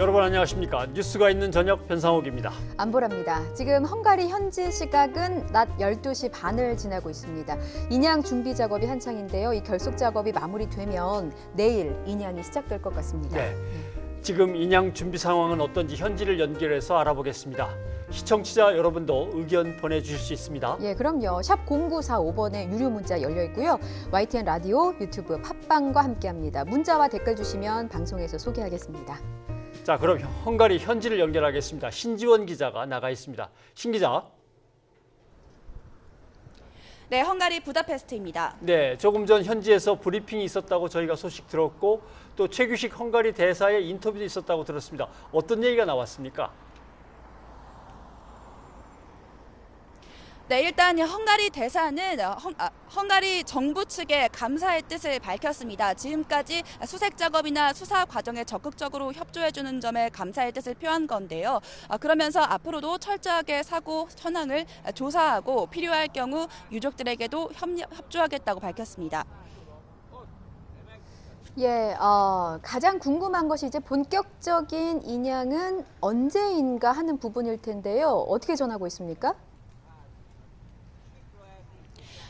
여러분 안녕하십니까? 뉴스가 있는 저녁 변상욱입니다. 안보랍니다. 지금 헝가리 현지 시각은 낮 12시 반을 지나고 있습니다. 인양 준비 작업이 한창인데요. 이 결속 작업이 마무리되면 내일 인양이 시작될 것 같습니다. 네. 지금 인양 준비 상황은 어떤지 현지를 연결해서 알아보겠습니다. 시청자 여러분도 의견 보내주실 수 있습니다. 예, 그럼요. 샵 0945번에 유료 문자 열려 있고요. YTN 라디오, 유튜브, 팟빵과 함께합니다. 문자와 댓글 주시면 방송에서 소개하겠습니다. 자, 그럼 헝가리 현지를 연결하겠습니다. 신지원 기자가 나가 있습니다. 신 기자. 네, 헝가리 부다페스트입니다. 네, 조금 전 현지에서 브리핑이 있었다고 저희가 소식 들었고 또 최규식 헝가리 대사의 인터뷰도 있었다고 들었습니다. 어떤 얘기가 나왔습니까? 네, 일단 헝가리 대사는 헝가리 정부 측에 감사의 뜻을 밝혔습니다. 지금까지 수색 작업이나 수사 과정에 적극적으로 협조해주는 점에 감사의 뜻을 표한 건데요. 그러면서 앞으로도 철저하게 사고 현황을 조사하고 필요할 경우 유족들에게도 협조하겠다고 밝혔습니다. 예, 가장 궁금한 것이 이제 본격적인 인양은 언제인가 하는 부분일 텐데요. 어떻게 전하고 있습니까?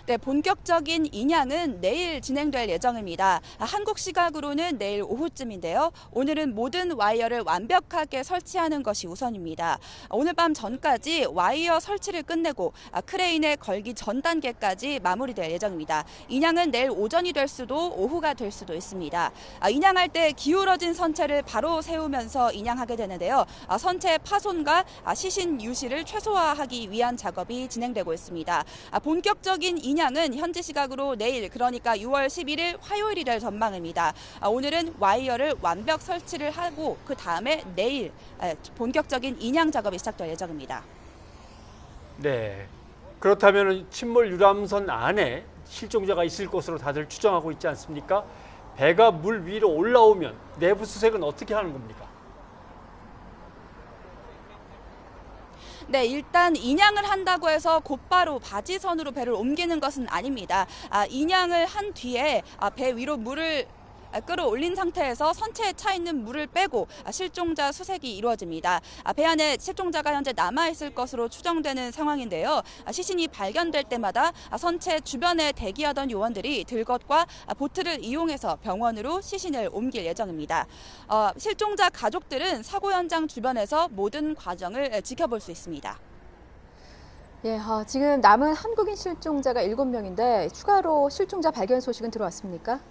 네, 본격적인 인양은 내일 진행될 예정입니다. 한국 시각으로는 내일 오후쯤인데요. 오늘은 모든 와이어를 완벽하게 설치하는 것이 우선입니다. 오늘 밤 전까지 와이어 설치를 끝내고 크레인에 걸기 전 단계까지 마무리될 예정입니다. 인양은 내일 오전이 될 수도 오후가 될 수도 있습니다. 인양할 때 기울어진 선체를 바로 세우면서 인양하게 되는데요. 선체 파손과 시신 유실을 최소화하기 위한 작업이 진행되고 있습니다. 본격적인 인양은 현지 시각으로 내일, 그러니까 6월 11일 화요일이 될 전망입니다. 오늘은 와이어를 완벽 설치를 하고 그 다음에 내일 본격적인 인양 작업이 시작될 예정입니다. 네. 그렇다면 침몰 유람선 안에 실종자가 있을 것으로 다들 추정하고 있지 않습니까? 배가 물 위로 올라오면 내부 수색은 어떻게 하는 겁니까? 네, 일단 인양을 한다고 해서 곧바로 바지선으로 배를 옮기는 것은 아닙니다. 인양을 한 뒤에 배 위로 물을 끌어올린 상태에서 선체에 차 있는 물을 빼고 실종자 수색이 이루어집니다. 배 안에 실종자가 현재 남아있을 것으로 추정되는 상황인데요. 시신이 발견될 때마다 선체 주변에 대기하던 요원들이 들것과 보트를 이용해서 병원으로 시신을 옮길 예정입니다. 실종자 가족들은 사고 현장 주변에서 모든 과정을 지켜볼 수 있습니다. 예, 지금 남은 한국인 실종자가 7명인데 추가로 실종자 발견 소식은 들어왔습니까?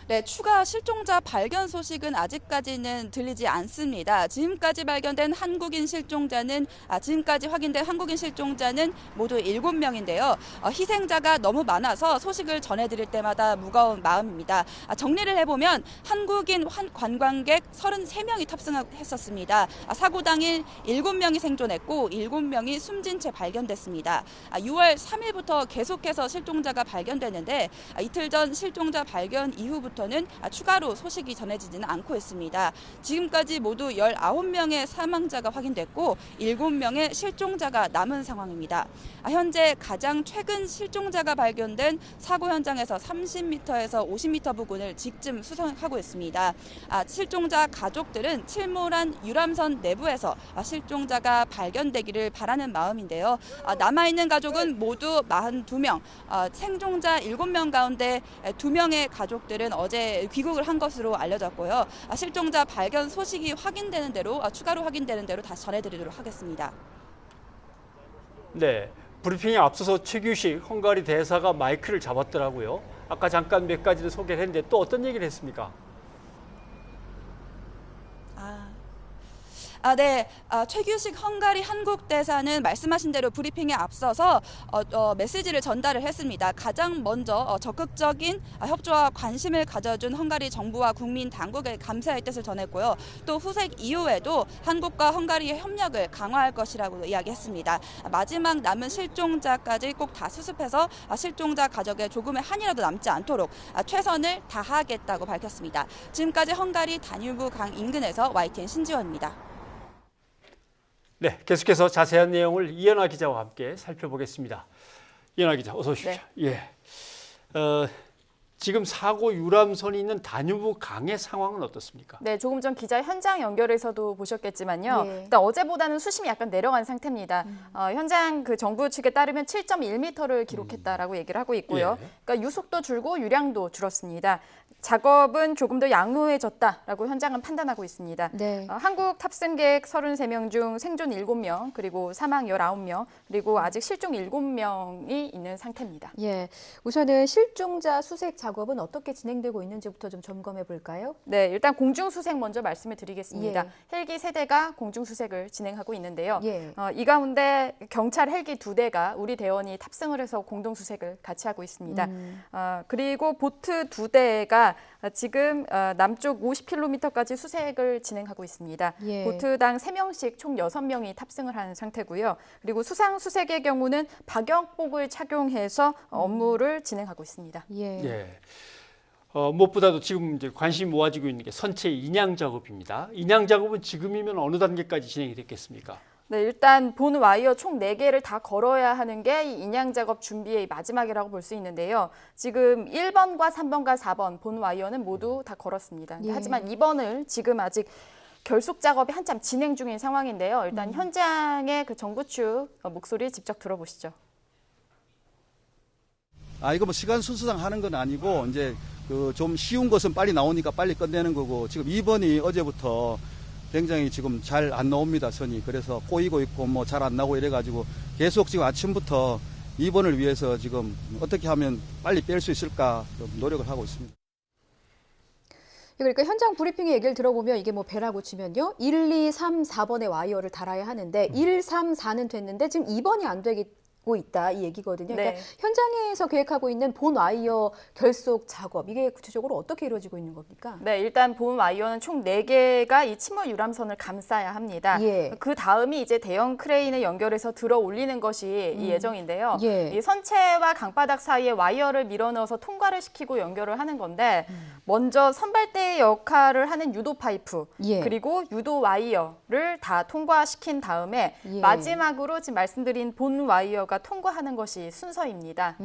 네, 추가 실종자 발견 소식은 아직까지는 들리지 않습니다. 지금까지 발견된 한국인 실종자는 지금까지 확인된 한국인 실종자는 모두 7명인데요. 희생자가 너무 많아서 소식을 전해드릴 때마다 무거운 마음입니다. 정리를 해보면 한국인 관광객 33명이 탑승했었습니다. 사고 당일 7명이 생존했고 7명이 숨진 채 발견됐습니다. 6월 3일부터 계속해서 실종자가 발견되는데 이틀 전 실종자 발견 이후부터 는 추가로 소식이 전해지지는 않고 있습니다. 지금까지 모두 19명의 사망자가 확인됐고 7명의 실종자가 남은 상황입니다. 현재 가장 최근 실종자가 발견된 사고 현장에서 30m에서 50m 부근을 지금 수색하고 있습니다. 실종자 가족들은 침몰한 유람선 내부에서 실종자가 발견되기를 바라는 마음인데요. 남아있는 가족은 모두 42명, 생존자 7명 가운데 2명의 가족들은 어제 귀국을 한 것으로 알려졌고요. 실종자 발견 소식이 확인되는 대로 추가로 확인되는 대로 다시 전해드리도록 하겠습니다. 네, 브리핑에 앞서서 최규식 헝가리 대사가 마이크를 잡았더라고요. 아까 잠깐 몇 가지를 소개를 했는데 또 어떤 얘기를 했습니까? 네. 최규식 헝가리 한국 대사는 말씀하신 대로 브리핑에 앞서서 메시지를 전달을 했습니다. 가장 먼저 적극적인 협조와 관심을 가져준 헝가리 정부와 국민 당국에 감사의 뜻을 전했고요. 또 후색 이후에도 한국과 헝가리의 협력을 강화할 것이라고 이야기했습니다. 마지막 남은 실종자까지 꼭 다 수습해서 실종자 가족에 조금의 한이라도 남지 않도록 최선을 다하겠다고 밝혔습니다. 지금까지 헝가리 다뉴브 강 인근에서 YTN 신지원입니다. 네, 계속해서 자세한 내용을 이현아 기자와 함께 살펴보겠습니다. 이현아 기자, 어서 오십시오. 네. 예. 지금 사고 유람선이 있는 다뉴브 강의 상황은 어떻습니까? 네, 조금 전 기자 현장 연결에서도 보셨겠지만요. 예. 일단 어제보다는 수심이 약간 내려간 상태입니다. 현장 그 정부 측에 따르면 7.1m를 기록했다라고 얘기를 하고 있고요. 예. 그러니까 유속도 줄고 유량도 줄었습니다. 작업은 조금 더 양호해졌다라고 현장은 판단하고 있습니다. 네. 한국 탑승객 33명 중 생존 7명, 그리고 사망 19명, 그리고 아직 실종 7명이 있는 상태입니다. 예. 우선은 실종자 수색 작업은 어떻게 진행되고 있는지부터 좀 점검해 볼까요? 네, 일단 공중수색 먼저 말씀을 드리겠습니다. 예. 헬기 3대가 공중수색을 진행하고 있는데요. 예. 이 가운데 경찰 헬기 2대가 우리 대원이 탑승을 해서 공동수색을 같이 하고 있습니다. 그리고 보트 2대가 지금 남쪽 50km까지 수색을 진행하고 있습니다. 예. 보트당 3명씩 총 6명이 탑승을 한 상태고요. 그리고 수상 수색의 경우는 박영복을 착용해서 업무를 진행하고 있습니다. 예. 예. 무엇보다도 지금 이제 관심이 모아지고 있는 게 선체 인양 작업입니다. 인양 작업은 지금이면 어느 단계까지 진행이 됐겠습니까? 네, 일단 본 와이어 총 4개를 다 걸어야 하는 게 이 인양 작업 준비의 마지막이라고 볼 수 있는데요. 지금 1번과 3번과 4번 본 와이어는 모두 다 걸었습니다. 예. 하지만 2번을 지금 아직 결속 작업이 한참 진행 중인 상황인데요. 일단 현장의 그 정부 측 목소리 직접 들어보시죠. 이거 뭐 시간 순수상 하는 건 아니고 이제 그 좀 쉬운 것은 빨리 나오니까 빨리 끝내는 거고, 지금 2번이 어제부터 굉장히 지금 잘 안 나옵니다, 선이. 그래서 꼬이고 있고 뭐 잘 안 나오고 이래가지고 계속 지금 아침부터 2번을 위해서 지금 어떻게 하면 빨리 뺄 수 있을까 좀 노력을 하고 있습니다. 그러니까 현장 브리핑의 얘기를 들어보면 이게 뭐 배라고 치면요. 1, 2, 3, 4번의 와이어를 달아야 하는데 1, 3, 4는 됐는데 지금 2번이 안 되고 있다 이 얘기거든요. 그러니까 네. 현장에서 계획하고 있는 본 와이어 결속 작업 이게 구체적으로 어떻게 이루어지고 있는 겁니까? 네, 일단 본 와이어는 총 4개가 이 침몰 유람선을 감싸야 합니다. 예. 그 다음이 이제 대형 크레인에 연결해서 들어 올리는 것이 이 예정인데요. 예. 이 선체와 강바닥 사이에 와이어를 밀어넣어서 통과를 시키고 연결을 하는 건데 먼저 선발대의 역할을 하는 유도 파이프 예. 그리고 유도 와이어를 다 통과시킨 다음에 예. 마지막으로 지금 말씀드린 본 와이어가 통과하는 것이 순서입니다.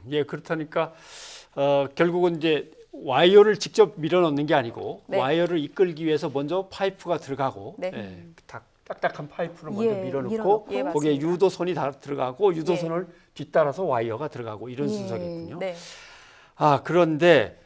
예, 그렇다니까 결국은 이제 와이어를 직접 밀어넣는 게 아니고 네. 와이어를 이끌기 위해서 먼저 파이프가 들어가고 네. 예, 딱딱한 파이프를 먼저 예, 밀어넣고 밀어넣고. 예, 거기에 맞습니다. 유도선이 다 들어가고 유도선을 뒤따라서 와이어가 들어가고 이런 예. 순서겠군요. 네. 그런데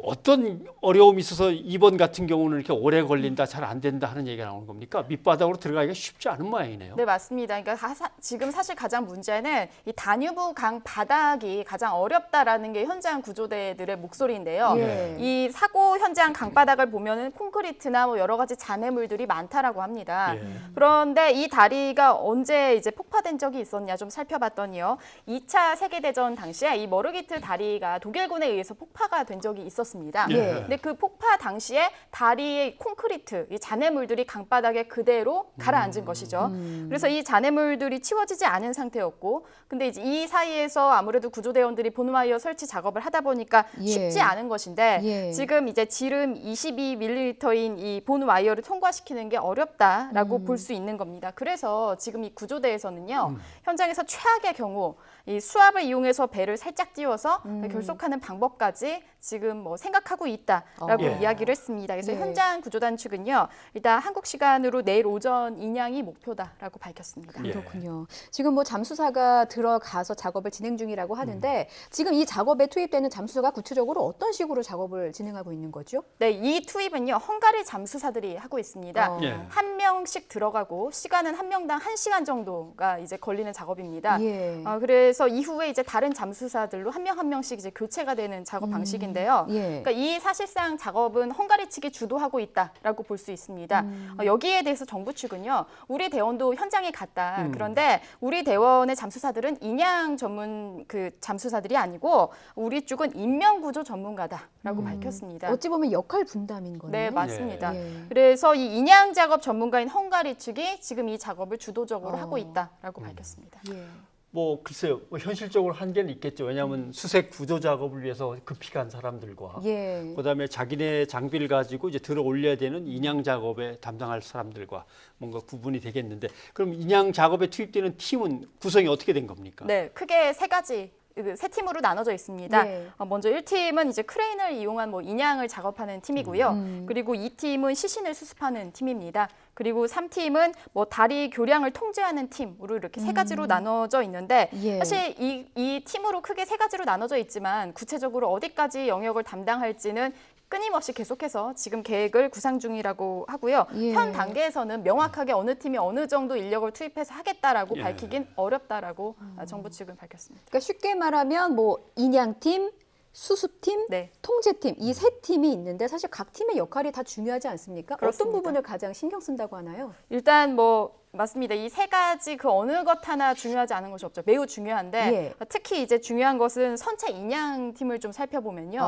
어떤 어려움이 있어서 2번 같은 경우는 이렇게 오래 걸린다, 잘 안 된다 하는 얘기가 나오는 겁니까? 밑바닥으로 들어가기가 쉽지 않은 모양이네요. 네, 맞습니다. 그러니까 지금 사실 가장 문제는 이 다뉴브 강 바닥이 가장 어렵다라는 게 현장 구조대들의 목소리인데요. 예. 이 사고 현장 강바닥을 보면은 콘크리트나 뭐 여러 가지 잔해물들이 많다라고 합니다. 예. 그런데 이 다리가 언제 이제 폭파된 적이 있었냐 좀 살펴봤더니요. 2차 세계대전 당시에 이 머르기트 다리가 독일군에 의해서 폭파가 된 적이 있었습니다. 예. 근데 그 폭파 당시에 다리의 콘크리트, 이 잔해물들이 강바닥에 그대로 가라앉은 것이죠. 그래서 이 잔해물들이 치워지지 않은 상태였고, 근데 이제 이 사이에서 아무래도 구조대원들이 본와이어 설치 작업을 하다 보니까 예. 쉽지 않은 것인데 예. 지금 이제 지름 22mm인 이 본와이어를 통과시키는 게 어렵다라고 볼 수 있는 겁니다. 그래서 지금 이 구조대에서는요, 현장에서 최악의 경우 이 수압을 이용해서 배를 살짝 띄워서 결속하는 방법까지 지금 뭐 생각하고 있다라고 예. 이야기를 했습니다. 그래서 예. 현장 구조단 측은요, 일단 한국 시간으로 내일 오전 인양이 목표다라고 밝혔습니다. 예. 그렇군요. 지금 뭐 잠수사가 들어가서 작업을 진행 중이라고 하는데 지금 이 작업에 투입되는 잠수사가 구체적으로 어떤 식으로 작업을 진행하고 있는 거죠? 네, 이 투입은요, 헝가리 잠수사들이 하고 있습니다. 예. 한 명씩 들어가고 시간은 한 명당 1시간 정도가 이제 걸리는 작업입니다. 예. 그래서 이후에 이제 다른 잠수사들로 한 명 한 명씩 이제 교체가 되는 작업 방식인데요. 예. 그러니까 이 사실상 작업은 헝가리 측이 주도하고 있다라고 볼 수 있습니다. 여기에 대해서 정부 측은요, 우리 대원도 현장에 갔다. 그런데 우리 대원의 잠수사들은 인양 전문 그 잠수사들이 아니고 우리 쪽은 인명구조 전문가다라고 밝혔습니다. 어찌 보면 역할 분담인 거네요. 네, 맞습니다. 예. 그래서 이 인양 작업 전문가인 헝가리 측이 지금 이 작업을 주도적으로 하고 있다라고 밝혔습니다. 예. 뭐 글쎄요, 뭐 현실적으로 한계는 있겠죠. 왜냐하면 수색 구조 작업을 위해서 급히 간 사람들과 예. 그다음에 자기네 장비를 가지고 이제 들어 올려야 되는 인양 작업에 담당할 사람들과 뭔가 구분이 되겠는데, 그럼 인양 작업에 투입되는 팀은 구성이 어떻게 된 겁니까? 네, 크게 세 가지 세 팀으로 나눠져 있습니다. 예. 먼저 1팀은 이제 크레인을 이용한 뭐 인양을 작업하는 팀이고요. 그리고 2팀은 시신을 수습하는 팀입니다. 그리고 3팀은 뭐 다리 교량을 통제하는 팀으로 이렇게 세 가지로 나눠져 있는데 예. 사실 이 팀으로 크게 세 가지로 나눠져 있지만 구체적으로 어디까지 영역을 담당할지는 끊임없이 계속해서 지금 계획을 구상 중이라고 하고요. 예. 현 단계에서는 명확하게 어느 팀이 어느 정도 인력을 투입해서 하겠다라고 예. 밝히긴 어렵다라고 정부 측은 밝혔습니다. 그러니까 쉽게 말하면 뭐 인양팀, 수습팀, 네. 통제팀 이 세 팀이 있는데 사실 각 팀의 역할이 다 중요하지 않습니까? 그렇습니다. 어떤 부분을 가장 신경 쓴다고 하나요? 일단 뭐 맞습니다. 이 세 가지 그 어느 것 하나 중요하지 않은 것이 없죠. 매우 중요한데 예. 특히 이제 중요한 것은 선체 인양 팀을 좀 살펴보면요.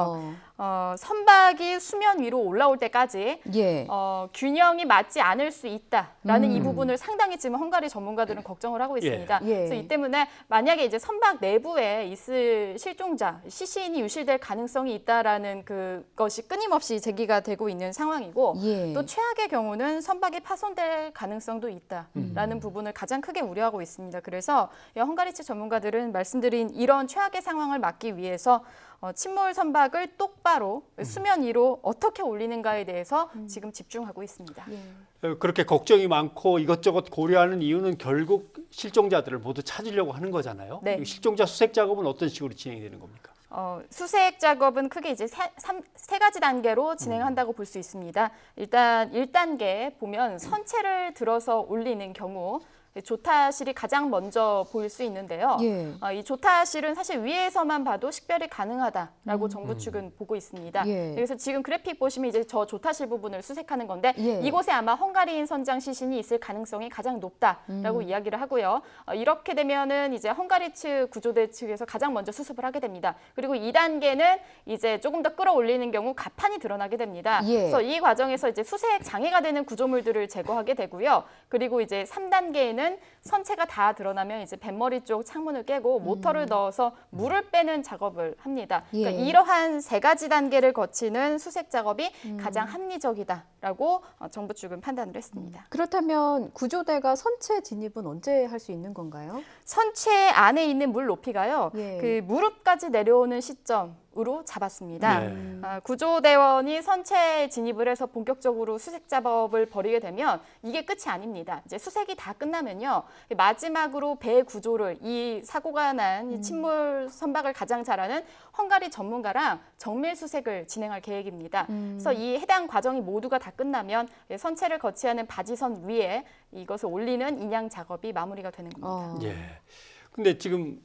어. 선박이 수면 위로 올라올 때까지 예. 균형이 맞지 않을 수 있다라는 이 부분을 상당히 지금 헝가리 전문가들은 걱정을 하고 있습니다. 예. 그래서 이 때문에 만약에 이제 선박 내부에 있을 실종자, 시신이 유실될 가능성이 있다라는 그것이 끊임없이 제기가 되고 있는 상황이고 예. 또 최악의 경우는 선박이 파손될 가능성도 있다라는 부분을 가장 크게 우려하고 있습니다. 그래서 헝가리 측 전문가들은 말씀드린 이런 최악의 상황을 막기 위해서 침몰 선박을 똑바로 수면 위로 어떻게 올리는가에 대해서 지금 집중하고 있습니다. 그렇게 걱정이 많고 이것저것 고려하는 이유는 결국 실종자들을 모두 찾으려고 하는 거잖아요. 네. 실종자 수색 작업은 어떤 식으로 진행이 되는 겁니까? 수색 작업은 크게 이제 세 가지 단계로 진행한다고 볼 수 있습니다. 일단 1단계 보면 선체를 들어서 올리는 경우 조타실이 가장 먼저 보일 수 있는데요. 예. 이 조타실은 사실 위에서만 봐도 식별이 가능하다라고 정부 측은 보고 있습니다. 예. 그래서 지금 그래픽 보시면 이제 저 조타실 부분을 수색하는 건데 예. 이곳에 아마 헝가리인 선장 시신이 있을 가능성이 가장 높다라고 이야기를 하고요. 이렇게 되면은 이제 헝가리 측 구조대 측에서 가장 먼저 수습을 하게 됩니다. 그리고 2단계는 이제 조금 더 끌어올리는 경우 갑판이 드러나게 됩니다. 예. 그래서 이 과정에서 이제 수색 장애가 되는 구조물들을 제거하게 되고요. 그리고 이제 3단계에는 선체가 다 드러나면 이제 뱃머리 쪽 창문을 깨고 모터를 넣어서 물을 빼는 작업을 합니다. 예. 그러니까 이러한 세 가지 단계를 거치는 수색 작업이 가장 합리적이다라고 정부 측은 판단을 했습니다. 그렇다면 구조대가 선체 진입은 언제 할 수 있는 건가요? 선체 안에 있는 물 높이가요. 예. 그 무릎까지 내려오는 시점으로 잡았습니다. 네. 구조대원이 선체 진입을 해서 본격적으로 수색 작업을 벌이게 되면 이게 끝이 아닙니다. 이제 수색이 다 끝나면요. 마지막으로 배 구조를 이 사고가 난 이 침몰 선박을 가장 잘 아는 헝가리 전문가랑 정밀 수색을 진행할 계획입니다. 그래서 이 해당 과정이 모두가 다 끝나면 선체를 거치하는 바지선 위에 이것을 올리는 인양 작업이 마무리가 되는 겁니다. 예. 근데 지금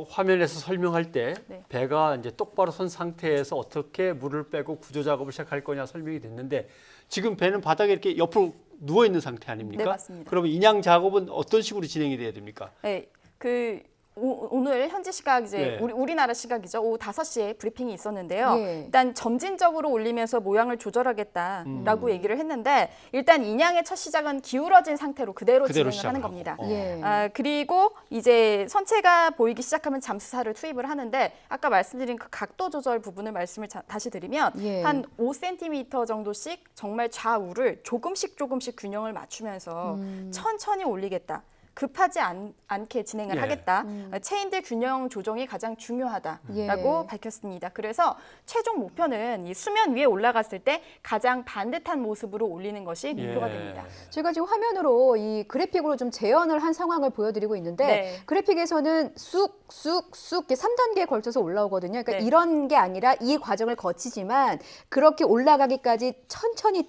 화면에서 설명할 때 네. 배가 이제 똑바로 선 상태에서 어떻게 물을 빼고 구조 작업을 시작할 거냐 설명이 됐는데 지금 배는 바닥에 이렇게 옆으로 누워 있는 상태 아닙니까? 네, 맞습니다. 그러면 인양 작업은 어떤 식으로 진행이 돼야 됩니까? 네, 오늘 현지 시각 이제 네. 우리나라 시각이죠. 오후 5시에 브리핑이 있었는데요. 예. 일단 점진적으로 올리면서 모양을 조절하겠다라고 얘기를 했는데 일단 인양의 첫 시작은 기울어진 상태로 그대로 진행을 시작을 하는 하고. 겁니다. 예. 그리고 이제 선체가 보이기 시작하면 잠수사를 투입을 하는데 아까 말씀드린 그 각도 조절 부분을 말씀을 다시 드리면 예. 한 5cm 정도씩 정말 좌우를 조금씩 균형을 맞추면서 천천히 올리겠다. 급하지 않게 진행을 예. 하겠다. 체인들 균형 조정이 가장 중요하다라고 예. 밝혔습니다. 그래서 최종 목표는 이 수면 위에 올라갔을 때 가장 반듯한 모습으로 올리는 것이 목표가 됩니다. 제가 지금 화면으로 이 그래픽으로 좀 재현을 한 상황을 보여드리고 있는데 네. 그래픽에서는 쑥 3단계에 걸쳐서 올라오거든요. 그러니까 네. 이런 게 아니라 이 과정을 거치지만 그렇게 올라가기까지 천천히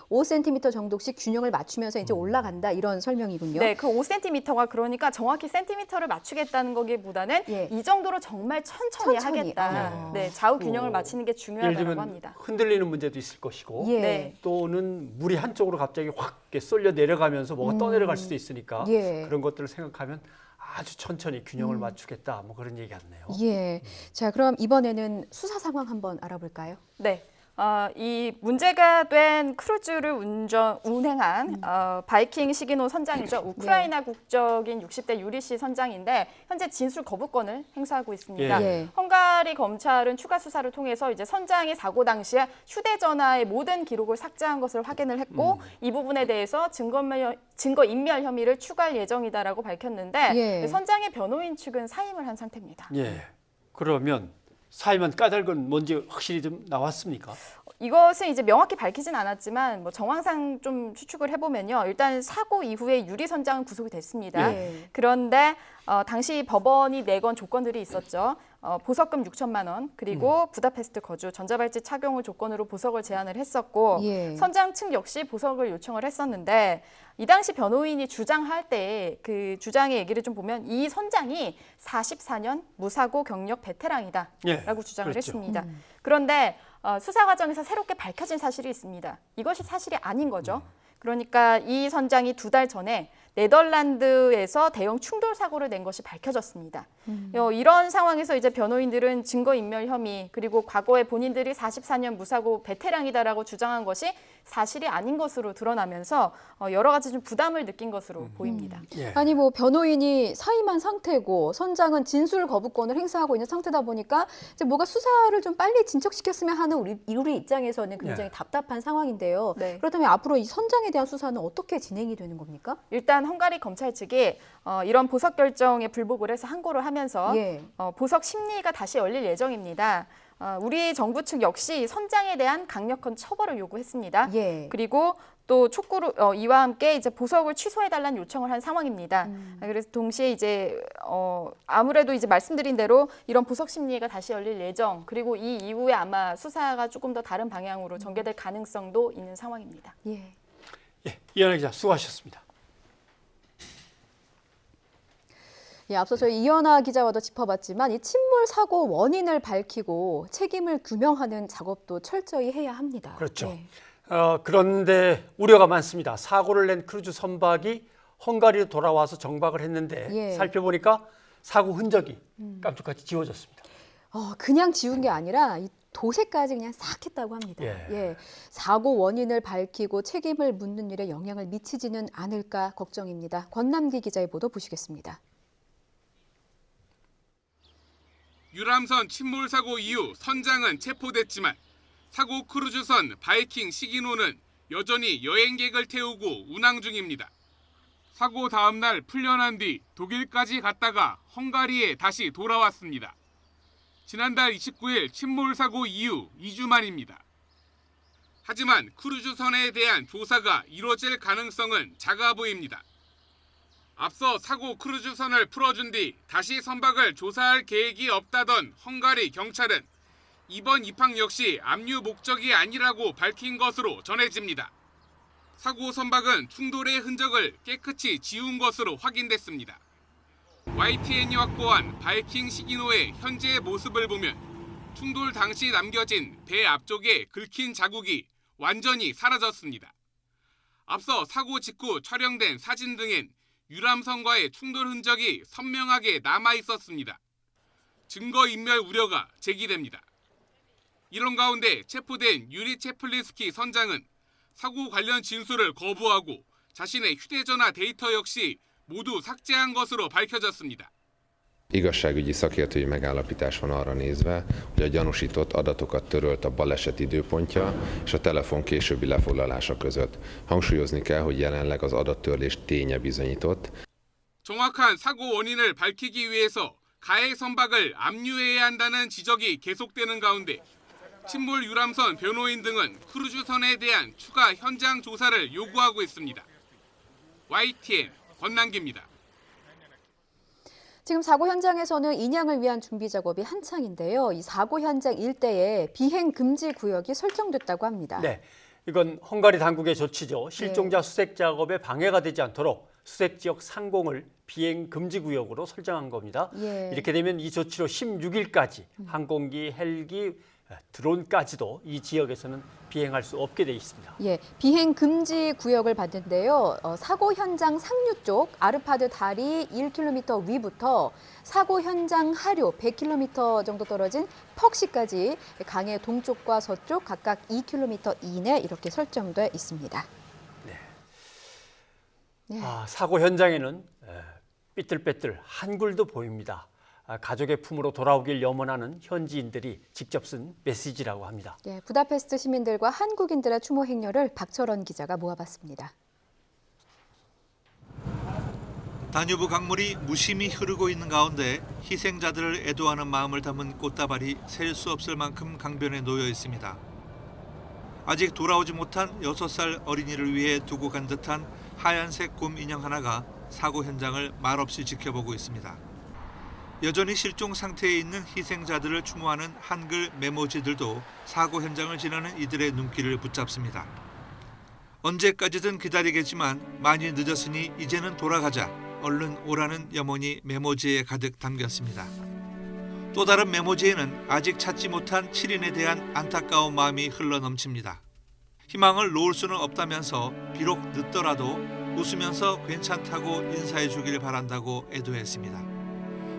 5cm 정도씩 균형을 맞추면서 이제 올라간다 이런 설명이군요. 네, 그 5cm가 그러니까 정확히 센티미터를 맞추겠다는 거기보다는 예. 이 정도로 정말 천천히 하겠다. 아. 네, 좌우 균형을 또 맞추는 게 예를 중요하다고 들면 합니다. 흔들리는 문제도 있을 것이고 예. 네. 또는 물이 한쪽으로 갑자기 확 이렇게 쏠려 내려가면서 뭐가 떠내려갈 수도 있으니까 예. 그런 것들을 생각하면 아주 천천히 균형을 맞추겠다 뭐 그런 얘기 같네요. 예. 자, 그럼 이번에는 수사 상황 한번 알아볼까요? 네. 이 문제가 된 크루즈를 운행한 바이킹 시기노 선장이죠. 우크라이나 국적인 60대 유리 씨 선장인데 현재 진술 거부권을 행사하고 있습니다. 예. 헝가리 검찰은 추가 수사를 통해서 이제 선장이 사고 당시에 휴대전화의 모든 기록을 삭제한 것을 확인을 했고 이 부분에 대해서 증거인멸 혐의를 추가할 예정이다라고 밝혔는데 예. 선장의 변호인 측은 사임을 한 상태입니다. 예. 그러면 사임한 까닭은 뭔지 확실히 좀 나왔습니까? 이것은 이제 명확히 밝히진 않았지만 뭐 정황상 좀 추측을 해보면요. 일단 사고 이후에 유리 선장은 구속이 됐습니다. 예. 그런데 당시 법원이 내건 조건들이 있었죠. 보석금 6천만 원 그리고 부다페스트 거주, 전자발찌 착용을 조건으로 보석을 제한을 했었고 예. 선장 측 역시 보석을 요청을 했었는데 이 당시 변호인이 주장할 때 그 주장의 얘기를 좀 보면 이 선장이 44년 무사고 경력 베테랑이다라고 예, 주장을 그렇죠. 했습니다. 그런데 수사 과정에서 새롭게 밝혀진 사실이 있습니다. 이것이 사실이 아닌 거죠. 그러니까 이 선장이 2달 전에 네덜란드에서 대형 충돌 사고를 낸 것이 밝혀졌습니다. 이런 상황에서 이제 변호인들은 증거인멸 혐의 그리고 과거에 본인들이 44년 무사고 베테랑이다라고 주장한 것이 사실이 아닌 것으로 드러나면서 여러 가지 좀 부담을 느낀 것으로 보입니다. 예. 아니 뭐 변호인이 사임한 상태고 선장은 진술 거부권을 행사하고 있는 상태다 보니까 이제 뭐가 수사를 좀 빨리 진척시켰으면 하는 우리 입장에서는 굉장히 예. 답답한 상황인데요. 네. 그렇다면 앞으로 이 선장에 대한 수사는 어떻게 진행이 되는 겁니까? 일단 헝가리 검찰 측이 이런 보석 결정에 불복을 해서 항고를 하면서 예. 보석 심리가 다시 열릴 예정입니다. 우리 정부 측 역시 선장에 대한 강력한 처벌을 요구했습니다. 예. 그리고 또 촉구로 이와 함께 이제 보석을 취소해달라는 요청을 한 상황입니다. 그래서 동시에 이제 아무래도 이제 말씀드린 대로 이런 보석 심리가 다시 열릴 예정 그리고 이 이후에 아마 수사가 조금 더 다른 방향으로 전개될 가능성도 있는 상황입니다. 예. 예. 이현아 기자 수고하셨습니다. 예, 앞서 저희 이현아 기자와도 짚어봤지만 이 침몰 사고 원인을 밝히고 책임을 규명하는 작업도 철저히 해야 합니다. 그렇죠. 예. 그런데 우려가 많습니다. 사고를 낸 크루즈 선박이 헝가리로 돌아와서 정박을 했는데 예. 살펴보니까 사고 흔적이 깜짝같이 지워졌습니다. 그냥 지운 게 아니라 이 도색까지 그냥 싹 했다고 합니다. 예. 예. 사고 원인을 밝히고 책임을 묻는 일에 영향을 미치지는 않을까 걱정입니다. 권남기 기자의 보도 보시겠습니다. 유람선 침몰 사고 이후 선장은 체포됐지만 사고 크루즈선 바이킹 시기노는 여전히 여행객을 태우고 운항 중입니다. 사고 다음 날 풀려난 뒤 독일까지 갔다가 헝가리에 다시 돌아왔습니다. 지난달 29일 침몰 사고 이후 2주 만입니다. 하지만 크루즈선에 대한 조사가 이뤄질 가능성은 작아 보입니다. 앞서 사고 크루즈선을 풀어준 뒤 다시 선박을 조사할 계획이 없다던 헝가리 경찰은 이번 입항 역시 압류 목적이 아니라고 밝힌 것으로 전해집니다. 사고 선박은 충돌의 흔적을 깨끗이 지운 것으로 확인됐습니다. YTN이 확보한 바이킹 시기노의 현재의 모습을 보면 충돌 당시 남겨진 배 앞쪽에 긁힌 자국이 완전히 사라졌습니다. 앞서 사고 직후 촬영된 사진 등엔 유람선과의 충돌 흔적이 선명하게 남아 있었습니다. 증거인멸 우려가 제기됩니다. 이런 가운데 체포된 유리 체플린스키 선장은 사고 관련 진술을 거부하고 자신의 휴대전화 데이터 역시 모두 삭제한 것으로 밝혀졌습니다. Igazságügyi szakértői megállapítás van arra nézve, hogy a gyanúsított adatokat törölt a baleset időpontja és a telefon későbbi lefoglalása között. Hangsúlyozni kell, hogy jelenleg az adattörlés ténye bizonyított. 정확한 사고 원인을 밝히기 위해서 가해 선박을 압류해야 한다는 지적이 계속되는 가운데 침몰 유람선 변호인 등은 크루즈선에 대한 추가 현장 조사를 요구하고 있습니다. YTN 권남기입니다. 지금 사고 현장에서는 인양을 위한 준비 작업이 한창인데요. 이 사고 현장 일대에 비행 금지 구역이 설정됐다고 합니다. 네, 이건 헝가리 당국의 조치죠. 실종자 수색 작업에 방해가 되지 않도록 수색 지역 상공을 비행 금지 구역으로 설정한 겁니다. 예. 이렇게 되면 이 조치로 16일까지 항공기, 헬기, 드론까지도 이 지역에서는 비행할 수 없게 돼 있습니다. 예, 비행 금지 구역을 받는데요. 사고 현장 상류 쪽 아르파드 다리 1km 위부터 사고 현장 하류 100km 정도 떨어진 퍽시까지 강의 동쪽과 서쪽 각각 2km 이내 이렇게 설정돼 있습니다. 네. 사고 현장에는 삐뚤빼뚤 한굴도 보입니다. 가족의 품으로 돌아오길 염원하는 현지인들이 직접 쓴 메시지라고 합니다. 예, 부다페스트 시민들과 한국인들의 추모 행렬을 박철원 기자가 모아봤습니다. 다뉴브 강물이 무심히 흐르고 있는 가운데 희생자들을 애도하는 마음을 담은 꽃다발이 셀 수 없을 만큼 강변에 놓여 있습니다. 아직 돌아오지 못한 6살 어린이를 위해 두고 간 듯한 하얀색 곰 인형 하나가 사고 현장을 말없이 지켜보고 있습니다. 여전히 실종 상태에 있는 희생자들을 추모하는 한글 메모지들도 사고 현장을 지나는 이들의 눈길을 붙잡습니다. 언제까지든 기다리겠지만 많이 늦었으니 이제는 돌아가자. 얼른 오라는 염원이 메모지에 가득 담겼습니다. 또 다른 메모지에는 아직 찾지 못한 7인에 대한 안타까운 마음이 흘러넘칩니다. 희망을 놓을 수는 없다면서 비록 늦더라도 웃으면서 괜찮다고 인사해 주길 바란다고 애도했습니다.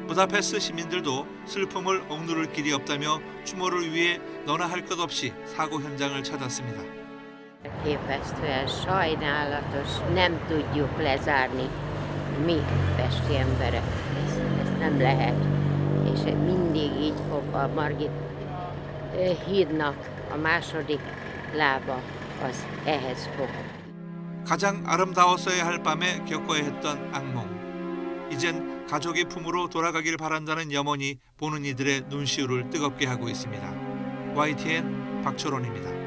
부다페스트 시민들도 슬픔을 억누를 길이 없다며 추모를 위해 너나 할 것 없이 사고 현장을 찾았습니다. Elképesztően sajnálatos, nem tudjuk lezárni mi pesti emberek. Ezt nem lehet. És mindig így fog a Margit hídnak a második lába, az ehhez fog. 가장 아름다웠어야 할 밤에 겪어야 했던 악몽. 이젠 가족의 품으로 돌아가길 바란다는 염원이 보는 이들의 눈시울을 뜨겁게 하고 있습니다. YTN 박철원입니다.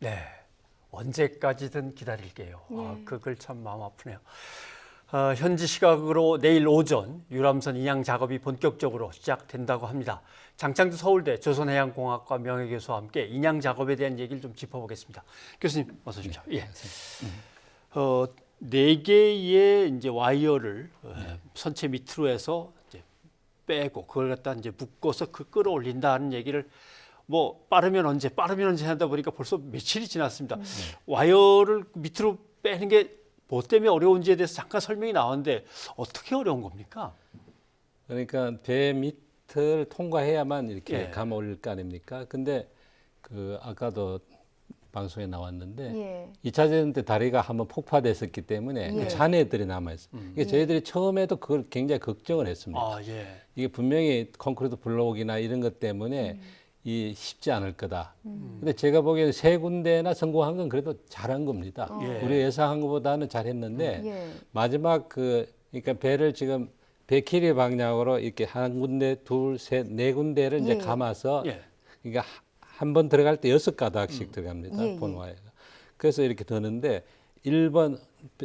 네, 언제까지든 기다릴게요. 그 글 참 마음 아프네요. 현지 시각으로 내일 오전 유람선 인양 작업이 본격적으로 시작된다고 합니다. 장창두 서울대 조선해양공학과 명예교수와 함께 인양 작업에 대한 얘기를 좀 짚어보겠습니다. 교수님 어서 오십시오. 예. 4개의 이제 와이어를 선체 밑으로 해서 이제 빼고 그걸 갖다 이제 묶어서 끌어올린다는 얘기를 뭐 빠르면 언제 하다 보니까 벌써 며칠이 지났습니다. 와이어를 밑으로 빼는 게 뭐 때문에 어려운지에 대해서 잠깐 설명이 나왔는데 어떻게 어려운 겁니까? 그러니까 배 밑을 통과해야만 이렇게 감아 올릴 거 아닙니까? 근데 그 아까도 방송에 나왔는데 2차 대전 때 다리가 한번 폭파됐었기 때문에 그 잔해들이 남아있어요. 이게 저희들이 처음에도 그걸 굉장히 걱정을 했습니다. 이게 분명히 콘크리트 블록이나 이런 것 때문에 이 쉽지 않을 거다. 근데 제가 보기에는 3군데나 성공한 건 그래도 잘한 겁니다. 우리가 예상한 것보다는 잘했는데 마지막 그러니까 배를 지금 배키리 방향으로 이렇게 한 군데, 둘, 셋, 4군데를 이제 감아서 그러니까 한 번 들어갈 때 6가닥씩 들어갑니다. 본와이어가. 그래서 이렇게 드는데 1번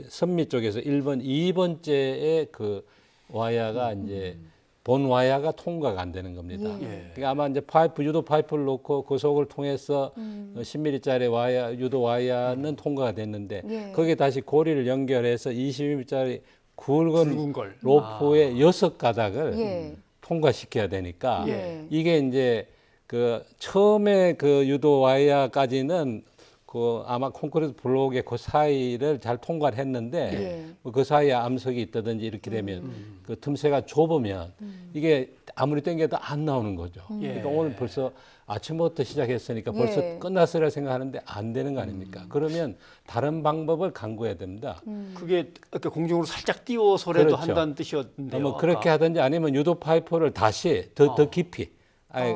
선미 쪽에서 1번, 2번째의 그 와이어가 이제 본 와이어가 통과가 안 되는 겁니다. 그러니까 아마 이제 유도 파이프를 놓고 그 속을 통해서 10mm짜리 와이어, 유도 와이어는 통과가 됐는데 거기에 다시 고리를 연결해서 20mm짜리 굵은 로프의 6가닥을 통과시켜야 되니까 이게 이제 그 처음에 그 유도 와이어까지는 그 아마 콘크리트 블록의 그 사이를 잘 통과를 했는데 그 사이에 암석이 있다든지 이렇게 되면 그 틈새가 좁으면 이게 아무리 당겨도 안 나오는 거죠. 그러니까 오늘 벌써 아침부터 시작했으니까 벌써 끝났으라 생각하는데 안 되는 거 아닙니까? 그러면 다른 방법을 강구해야 됩니다. 그게 이렇게 공중으로 살짝 띄워서라도 한다는 뜻이었는데요. 뭐 그렇게 하든지 아니면 유도 파이프를 다시 더 깊이 아예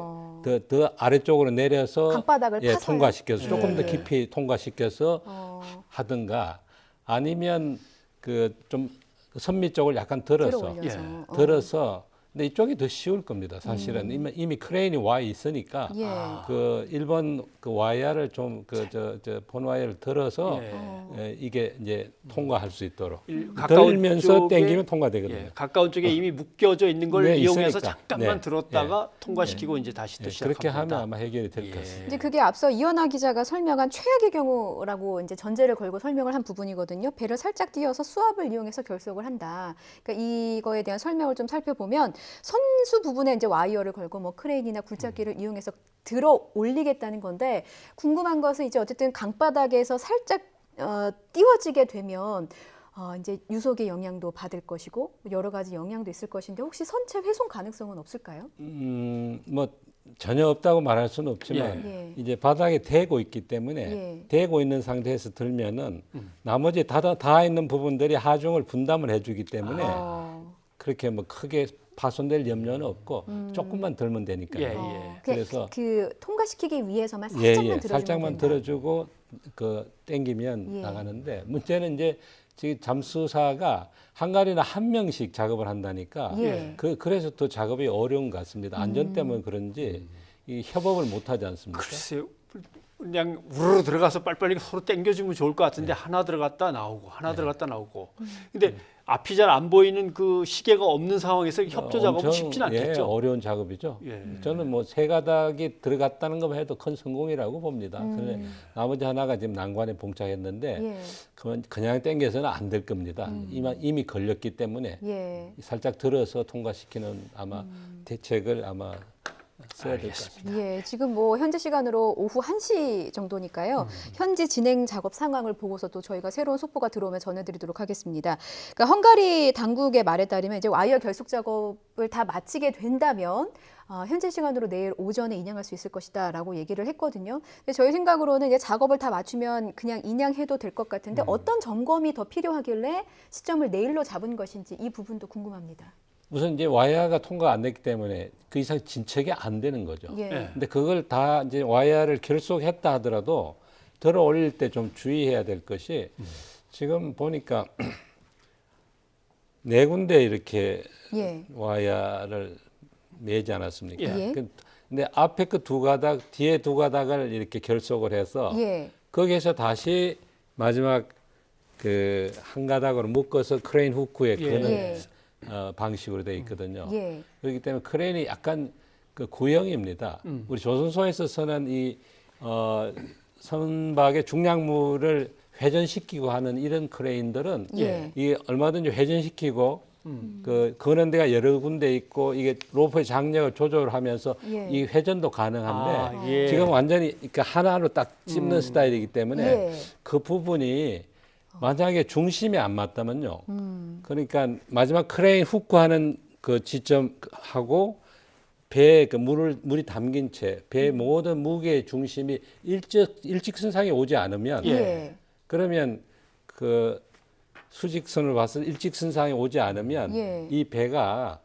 더 아래쪽으로 내려서 강바닥을 파서요? 통과시켜서 조금 더 예. 깊이 통과시켜서 하든가 아니면 그 좀 선미 쪽을 약간 들어서 들어올려서. 근데 이쪽이 더 쉬울 겁니다. 사실은 이미 크레인이 와 있으니까 예. 그 일본 그 와이어를 좀 그 저 본 와이어를 들어서 이게 이제 통과할 수 있도록 들면서 당기면 통과되거든요. 예, 가까운 쪽에 이미 묶여져 있는 걸 네, 이용해서 있으니까. 잠깐만 네. 들었다가 통과시키고 이제 다시 또 시작합니다. 그렇게 하면 아마 해결이 될 것 같습니다. 이제 그게 앞서 이현아 기자가 설명한 최악의 경우라고 이제 전제를 걸고 설명을 한 부분이거든요. 배를 살짝 띄어서 수압을 이용해서 결속을 한다. 그러니까 이거에 대한 설명을 좀 살펴보면 선수 부분에 이제 와이어를 걸고 뭐 크레인이나 굴착기를 이용해서 들어 올리겠다는 건데 궁금한 것은 이제 어쨌든 강바닥에서 살짝 띄워지게 되면 이제 유속의 영향도 받을 것이고 여러 가지 영향도 있을 것인데 혹시 선체 훼손 가능성은 없을까요? 뭐 전혀 없다고 말할 수는 없지만 이제 바닥에 대고 있기 때문에 대고 있는 상태에서 들면은 나머지 다 있는 부분들이 하중을 분담을 해주기 때문에 그렇게 뭐 크게 파손될 염려는 없고 조금만 들면 되니까요. 그래서 그 통과시키기 위해서만 살짝만 들어주면 살짝만 들어주고 그 당기면 나가는데 문제는 이제 지금 잠수사가 한가리나 한 명씩 작업을 한다니까 그래서 또 작업이 어려운 것 같습니다. 안전 때문에 그런지 이 협업을 못 하지 않습니까? 글쎄요. 그냥 우르르 들어가서 빨리빨리 서로 당겨주면 좋을 것 같은데 하나 들어갔다 나오고 하나 들어갔다 나오고. 근데 앞이 잘 안 보이는 그 시계가 없는 상황에서 협조 작업은 쉽진 않겠죠. 어려운 작업이죠. 저는 뭐 세 가닥이 들어갔다는 것만 해도 큰 성공이라고 봅니다. 그런데 나머지 하나가 지금 난관에 봉착했는데 그냥 당겨서는 안 될 겁니다. 이미 걸렸기 때문에 살짝 들어서 통과시키는 아마 대책을 아마 써야 될 것 같습니다. 예, 지금 뭐 현재 시간으로 오후 1시 정도니까요. 현지 진행 작업 상황을 보고서 또 저희가 새로운 속보가 들어오면 전해드리도록 하겠습니다. 그러니까 헝가리 당국의 말에 따르면 이제 와이어 결속 작업을 다 마치게 된다면 현재 시간으로 내일 오전에 인양할 수 있을 것이다라고 얘기를 했거든요. 근데 저희 생각으로는 이제 작업을 다 맞추면 그냥 인양해도 될 것 같은데 어떤 점검이 더 필요하길래 시점을 내일로 잡은 것인지 이 부분도 궁금합니다. 우선 이제 와이어가 통과 안 됐기 때문에 그 이상 진척이 안 되는 거죠. 근데 그걸 다 이제 와이어를 결속했다 하더라도 들어 올릴 때 좀 주의해야 될 것이 지금 보니까 네 군데 이렇게 와이어를 매지 않았습니까? 근데 앞에 그 두 가닥, 뒤에 두 가닥을 이렇게 결속을 해서 거기에서 다시 마지막 그 한 가닥으로 묶어서 크레인 후크에 거는 방식으로 되어 있거든요. 그렇기 때문에 크레인이 약간 그 구형입니다. 우리 조선소에서 쓰는 이 선박의 중량물을 회전시키고 하는 이런 크레인들은 이게 얼마든지 회전시키고 그 거는 데가 여러 군데 있고 이게 로프의 장력을 조절하면서 이 회전도 가능한데 지금 완전히 그러니까 하나로 딱 찝는 스타일이기 때문에 그 부분이 만약에 중심이 안 맞다면요. 그러니까 마지막 크레인 후크하는 그 지점하고 배에 그 물이 담긴 채 배의 모든 무게의 중심이 일직선상에 오지 않으면 그러면 그 수직선을 봐서 일직선상에 오지 않으면 이 배가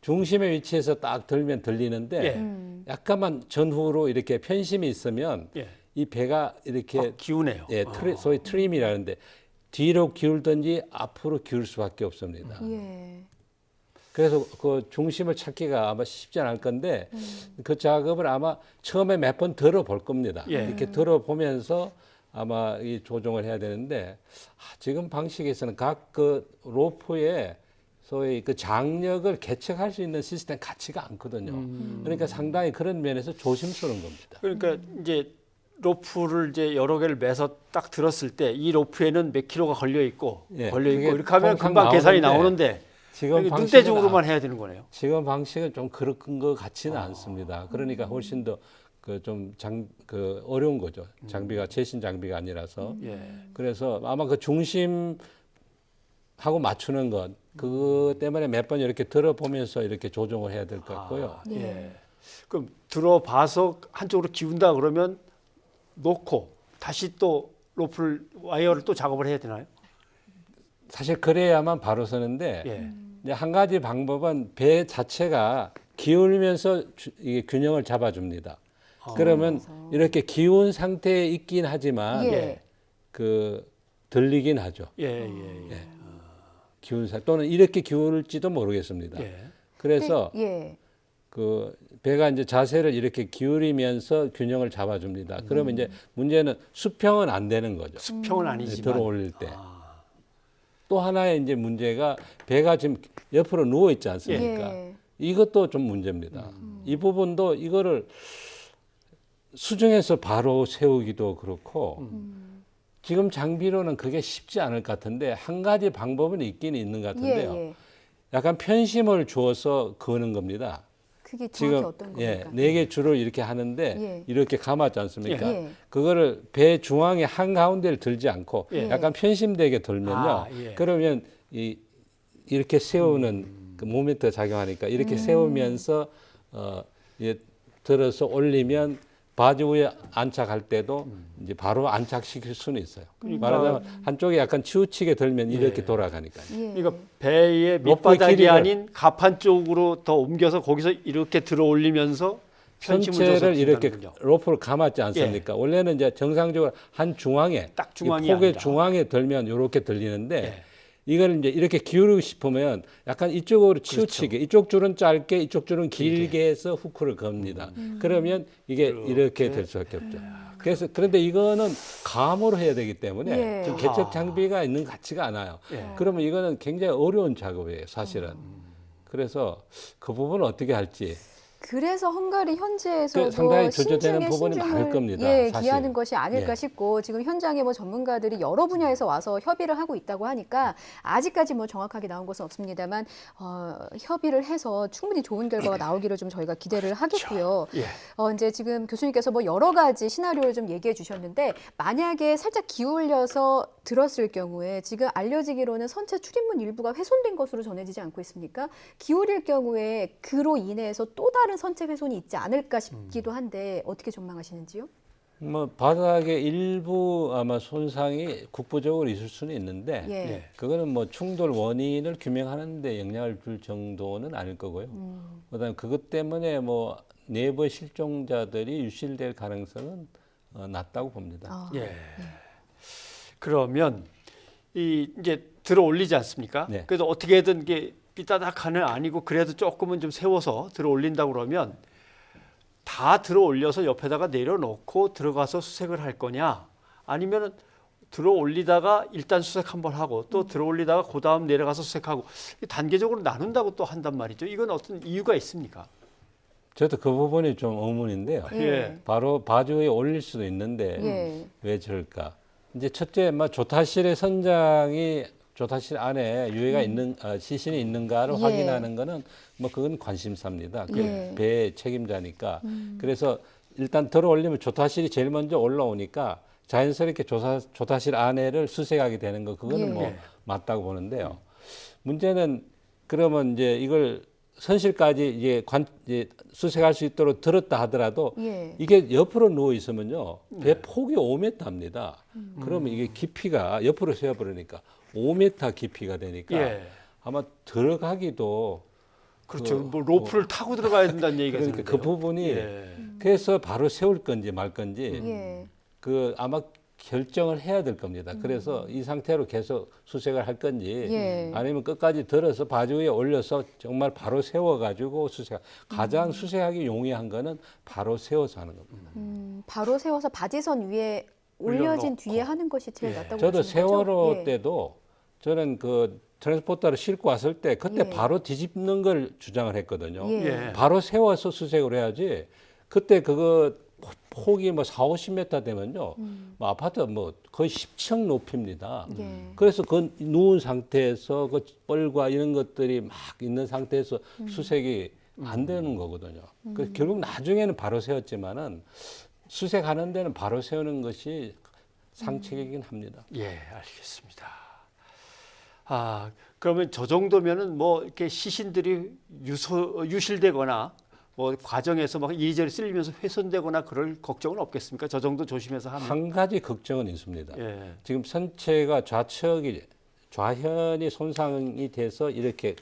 중심의 위치에서 딱 들면 들리는데 약간만 전후로 이렇게 편심이 있으면 이 배가 이렇게 기우네요. 소위 트림이라는데 뒤로 기울든지 앞으로 기울 수밖에 없습니다. 그래서 그 중심을 찾기가 아마 쉽지 않을 건데 그 작업을 아마 처음에 몇 번 들어볼 겁니다. 이렇게 들어보면서 아마 이 조정을 해야 되는데 지금 방식에서는 각 그 로프에 소위 그 장력을 개척할 수 있는 시스템 같지가 않거든요. 그러니까 상당히 그런 면에서 조심스러운 겁니다. 그러니까 이제 로프를 이제 여러 개를 매서 딱 들었을 때 이 로프에는 몇 킬로가 걸려 있고 이렇게 하면 금방 계산이 나오는데 지금 눈대중으로만 해야 되는 거네요. 지금 방식은 좀 그런 것 같지는 않습니다. 그러니까 훨씬 더 그 좀 그 어려운 거죠. 장비가 최신 장비가 아니라서. 그래서 아마 그 중심하고 맞추는 것 그거 때문에 몇 번 이렇게 들어보면서 이렇게 조정을 해야 될 것 같고요. 그럼 들어봐서 한쪽으로 기운다 그러면 놓고 다시 또 로프를 와이어를 또 작업을 해야 되나요? 사실 그래야만 바로 서는데 이제 한 가지 방법은 배 자체가 기울면서 이게 균형을 잡아줍니다. 그러면 이렇게 기운 상태에 있긴 하지만 예. 그 들리긴 하죠. 예. 기운 또는 이렇게 기울지도 모르겠습니다. 예. 그래서 예. 그 배가 이제 자세를 이렇게 기울이면서 균형을 잡아줍니다. 그러면 이제 문제는 수평은 안 되는 거죠. 수평은 아니지만 들어 올릴 때. 또 하나의 이제 문제가 배가 지금 옆으로 누워 있지 않습니까? 예. 이것도 좀 문제입니다. 이 부분도 이거를 수중에서 바로 세우기도 그렇고 지금 장비로는 그게 쉽지 않을 것 같은데 한 가지 방법은 있긴 있는 것 같은데요. 예. 약간 편심을 주어서 거는 겁니다. 그게 정확히 지금 어떤 겁니까? 4개 줄을 이렇게 하는데 예. 이렇게 감았지 않습니까? 예. 그거를 배 중앙에 한 가운데를 들지 않고 예. 약간 편심되게 들면요. 예. 그러면 이렇게 세우는 그 모멘트가 작용하니까 이렇게 세우면서 들어서 올리면 바지 위에 안착할 때도 이제 바로 안착시킬 수는 있어요. 말하자면 한쪽에 약간 치우치게 들면 이렇게 돌아가니까요. 예. 그러니까 배의 로프의 밑바닥이 길이를- 아닌 가판 쪽으로 더 옮겨서 거기서 이렇게 들어 올리면서 편심을 줘서 전체를 이렇게 든다는군요. 로프를 감았지 않습니까? 원래는 이제 정상적으로 한 중앙에 딱 중앙이 이 폭의 아니라. 중앙에 들면 이렇게 들리는데 예. 이걸 이제 이렇게 기울이고 싶으면 약간 이쪽으로 치우치게 이쪽 줄은 짧게 이쪽 줄은 길게 해서 후크를 겁니다. 그러면 이게 이렇게 될 수밖에 없죠. 그래서 그런데 이거는 감으로 해야 되기 때문에 예. 지금 개척 장비가 있는 것 같지가 않아요. 그러면 이거는 굉장히 어려운 작업이에요, 사실은. 그래서 그 부분을 어떻게 할지. 그래서 헝가리 현지에서도 그 상당히 조절되는 신중에 부분이 신중을 많을 겁니다, 예, 사실. 기하는 것이 아닐까 예. 싶고 지금 현장에 뭐 전문가들이 여러 분야에서 와서 협의를 하고 있다고 하니까 아직까지 뭐 정확하게 나온 것은 없습니다만 협의를 해서 충분히 좋은 결과가 나오기를 좀 저희가 기대를 하겠고요. 예. 이제 지금 교수님께서 뭐 여러 가지 시나리오를 좀 얘기해 주셨는데 만약에 살짝 기울여서 들었을 경우에 지금 알려지기로는 선체 출입문 일부가 훼손된 것으로 전해지지 않고 있습니까? 기울일 경우에 그로 인해서 또 다른 선체 훼손이 있지 않을까 싶기도 한데 어떻게 전망하시는지요? 뭐 바닥의 일부 아마 손상이 국부적으로 있을 수는 있는데 예. 그거는 뭐 충돌 원인을 규명하는 데 영향을 줄 정도는 아닐 거고요. 그다음에 그것 때문에 뭐 내부의 실종자들이 유실될 가능성은 낮다고 봅니다. 예. 그러면 이제 들어 올리지 않습니까? 네. 그래서 어떻게든 이게 삐따닥하는 아니고 그래도 조금은 좀 세워서 들어 올린다고 그러면 다 들어 올려서 옆에다가 내려놓고 들어가서 수색을 할 거냐? 아니면은 들어 올리다가 일단 수색 한번 하고 또 들어 올리다가 그 다음 내려가서 수색하고 단계적으로 나눈다고 또 한단 말이죠. 이건 어떤 이유가 있습니까? 저도 그 부분이 좀 의문인데요. 예. 바로 바지 위에 올릴 수도 있는데 예. 왜 저럴까? 이제 첫째, 조타실의 선장이 조타실 안에 유해가 있는 시신이 있는가를 예. 확인하는 거는 뭐 그건 관심사입니다. 그 예. 배의 책임자니까. 그래서 일단 들어 올리면 조타실이 제일 먼저 올라오니까 자연스럽게 조타실 안에를 수색하게 되는 거 그거는 예. 뭐 맞다고 보는데요. 문제는 그러면 이제 이걸 선실까지 이제 수색할 수 있도록 들었다 하더라도 예. 이게 옆으로 누워 있으면요 배 폭이 5m입니다. 그러면 이게 깊이가 옆으로 세워버리니까 5m 깊이가 되니까 예. 아마 들어가기도 그렇죠. 뭐 로프를 타고 들어가야 된다는 얘기가 그러니까 있는데요. 그 부분이 예. 그래서 바로 세울 건지 말 건지 예. 그 아마 결정을 해야 될 겁니다. 그래서 이 상태로 계속 수색을 할 건지 예. 아니면 끝까지 들어서 바지 위에 올려서 정말 바로 세워가지고 가장 수색하기 용이한 거는 바로 세워서 하는 겁니다. 바로 세워서 바지선 위에 올려진 올려놓고. 뒤에 하는 것이 제일 예. 낫다고 저도 보시는 거죠? 세월호 예. 때도 저는 그 트랜스포터를 싣고 왔을 때 그때 예. 바로 뒤집는 걸 주장을 했거든요. 예. 예. 바로 세워서 수색을 해야지. 그때 그거 폭이 뭐 4, 50m 되면요. 뭐 아파트 뭐 거의 10층 높이입니다. 예. 그래서 그 누운 상태에서 그 뻘과 이런 것들이 막 있는 상태에서 수색이 안 되는 거거든요. 그래서 결국 나중에는 바로 세웠지만은 수색하는 데는 바로 세우는 것이 상책이긴 합니다. 예, 알겠습니다. 그러면 저 정도면은 뭐 이렇게 시신들이 유실되거나 뭐 과정에서 막 이리저리 쓸리면서 훼손되거나 그럴 걱정은 없겠습니까? 저 정도 조심해서 하면. 한 가지 걱정은 있습니다. 예. 지금 선체가 좌현이 손상이 돼서 이렇게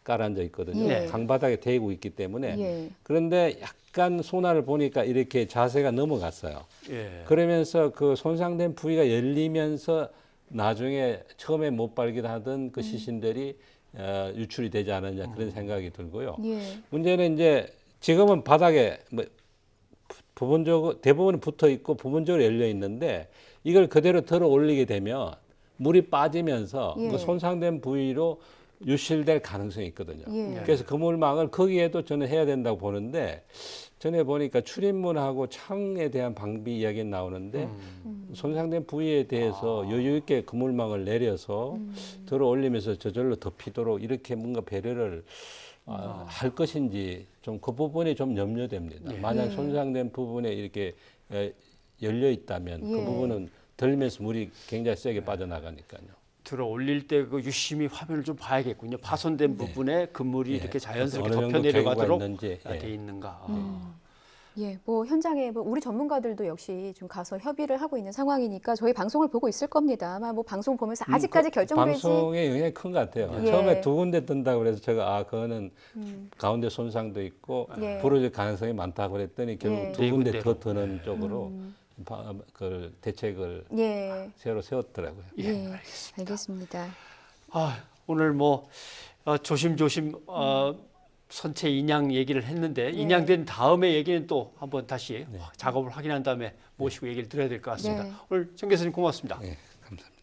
깔아앉아 있거든요. 예. 강바닥에 대고 있기 때문에. 예. 그런데 약간 소나를 보니까 이렇게 자세가 넘어갔어요. 예. 그러면서 그 손상된 부위가 열리면서 나중에 처음에 못 발견하던 그 시신들이 유출이 되지 않았냐 그런 생각이 들고요. 예. 문제는 이제 지금은 바닥에 뭐 부분적으로 대부분 붙어 있고 부분적으로 열려 있는데 이걸 그대로 들어 올리게 되면 물이 빠지면서 예. 그 손상된 부위로 유실될 가능성이 있거든요. 예. 그래서 그물망을 거기에도 저는 해야 된다고 보는데 전에 보니까 출입문하고 창에 대한 방비 이야기는 나오는데 손상된 부위에 대해서 여유 있게 그물망을 내려서 들어 올리면서 저절로 덮이도록 이렇게 뭔가 배려를 할 것인지 좀 그 부분이 좀 염려됩니다. 만약 손상된 부분에 이렇게 열려 있다면 그 부분은 덜면서 물이 굉장히 세게 빠져나가니까요. 들어 올릴 때 그 유심히 화면을 좀 봐야겠군요. 파손된 부분에 그물이 이렇게 자연스럽게 덮여 내려가도록 돼 있는가. 예, 뭐 현장에 뭐 우리 전문가들도 역시 좀 가서 협의를 하고 있는 상황이니까 저희 방송을 보고 있을 겁니다. 아마 뭐 방송 보면서 아직까지 결정되지. 방송의 영향이 큰 것 같아요. 예. 처음에 두 군데 뜬다고 그래서 제가 그거는 가운데 손상도 있고 예. 부러질 가능성이 많다고 그랬더니 결국 예. 두 군데 네 더 드는 쪽으로 그 대책을 새로 세웠더라고요. 예, 알겠습니다. 오늘 뭐 조심조심 선체 인양 얘기를 했는데 인양된 다음에 얘기는 또 한번 다시 작업을 확인한 다음에 모시고 얘기를 들어야 될 것 같습니다. 오늘 정 교수님 고맙습니다. 네, 감사합니다.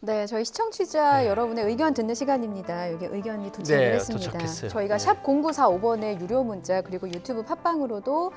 네, 저희 시청자 여러분의 의견 듣는 시간입니다. 여기 의견이 도착을 했습니다. 도착했어요. 저희가 샵 0945번의 유료 문자 그리고 유튜브 팟빵으로도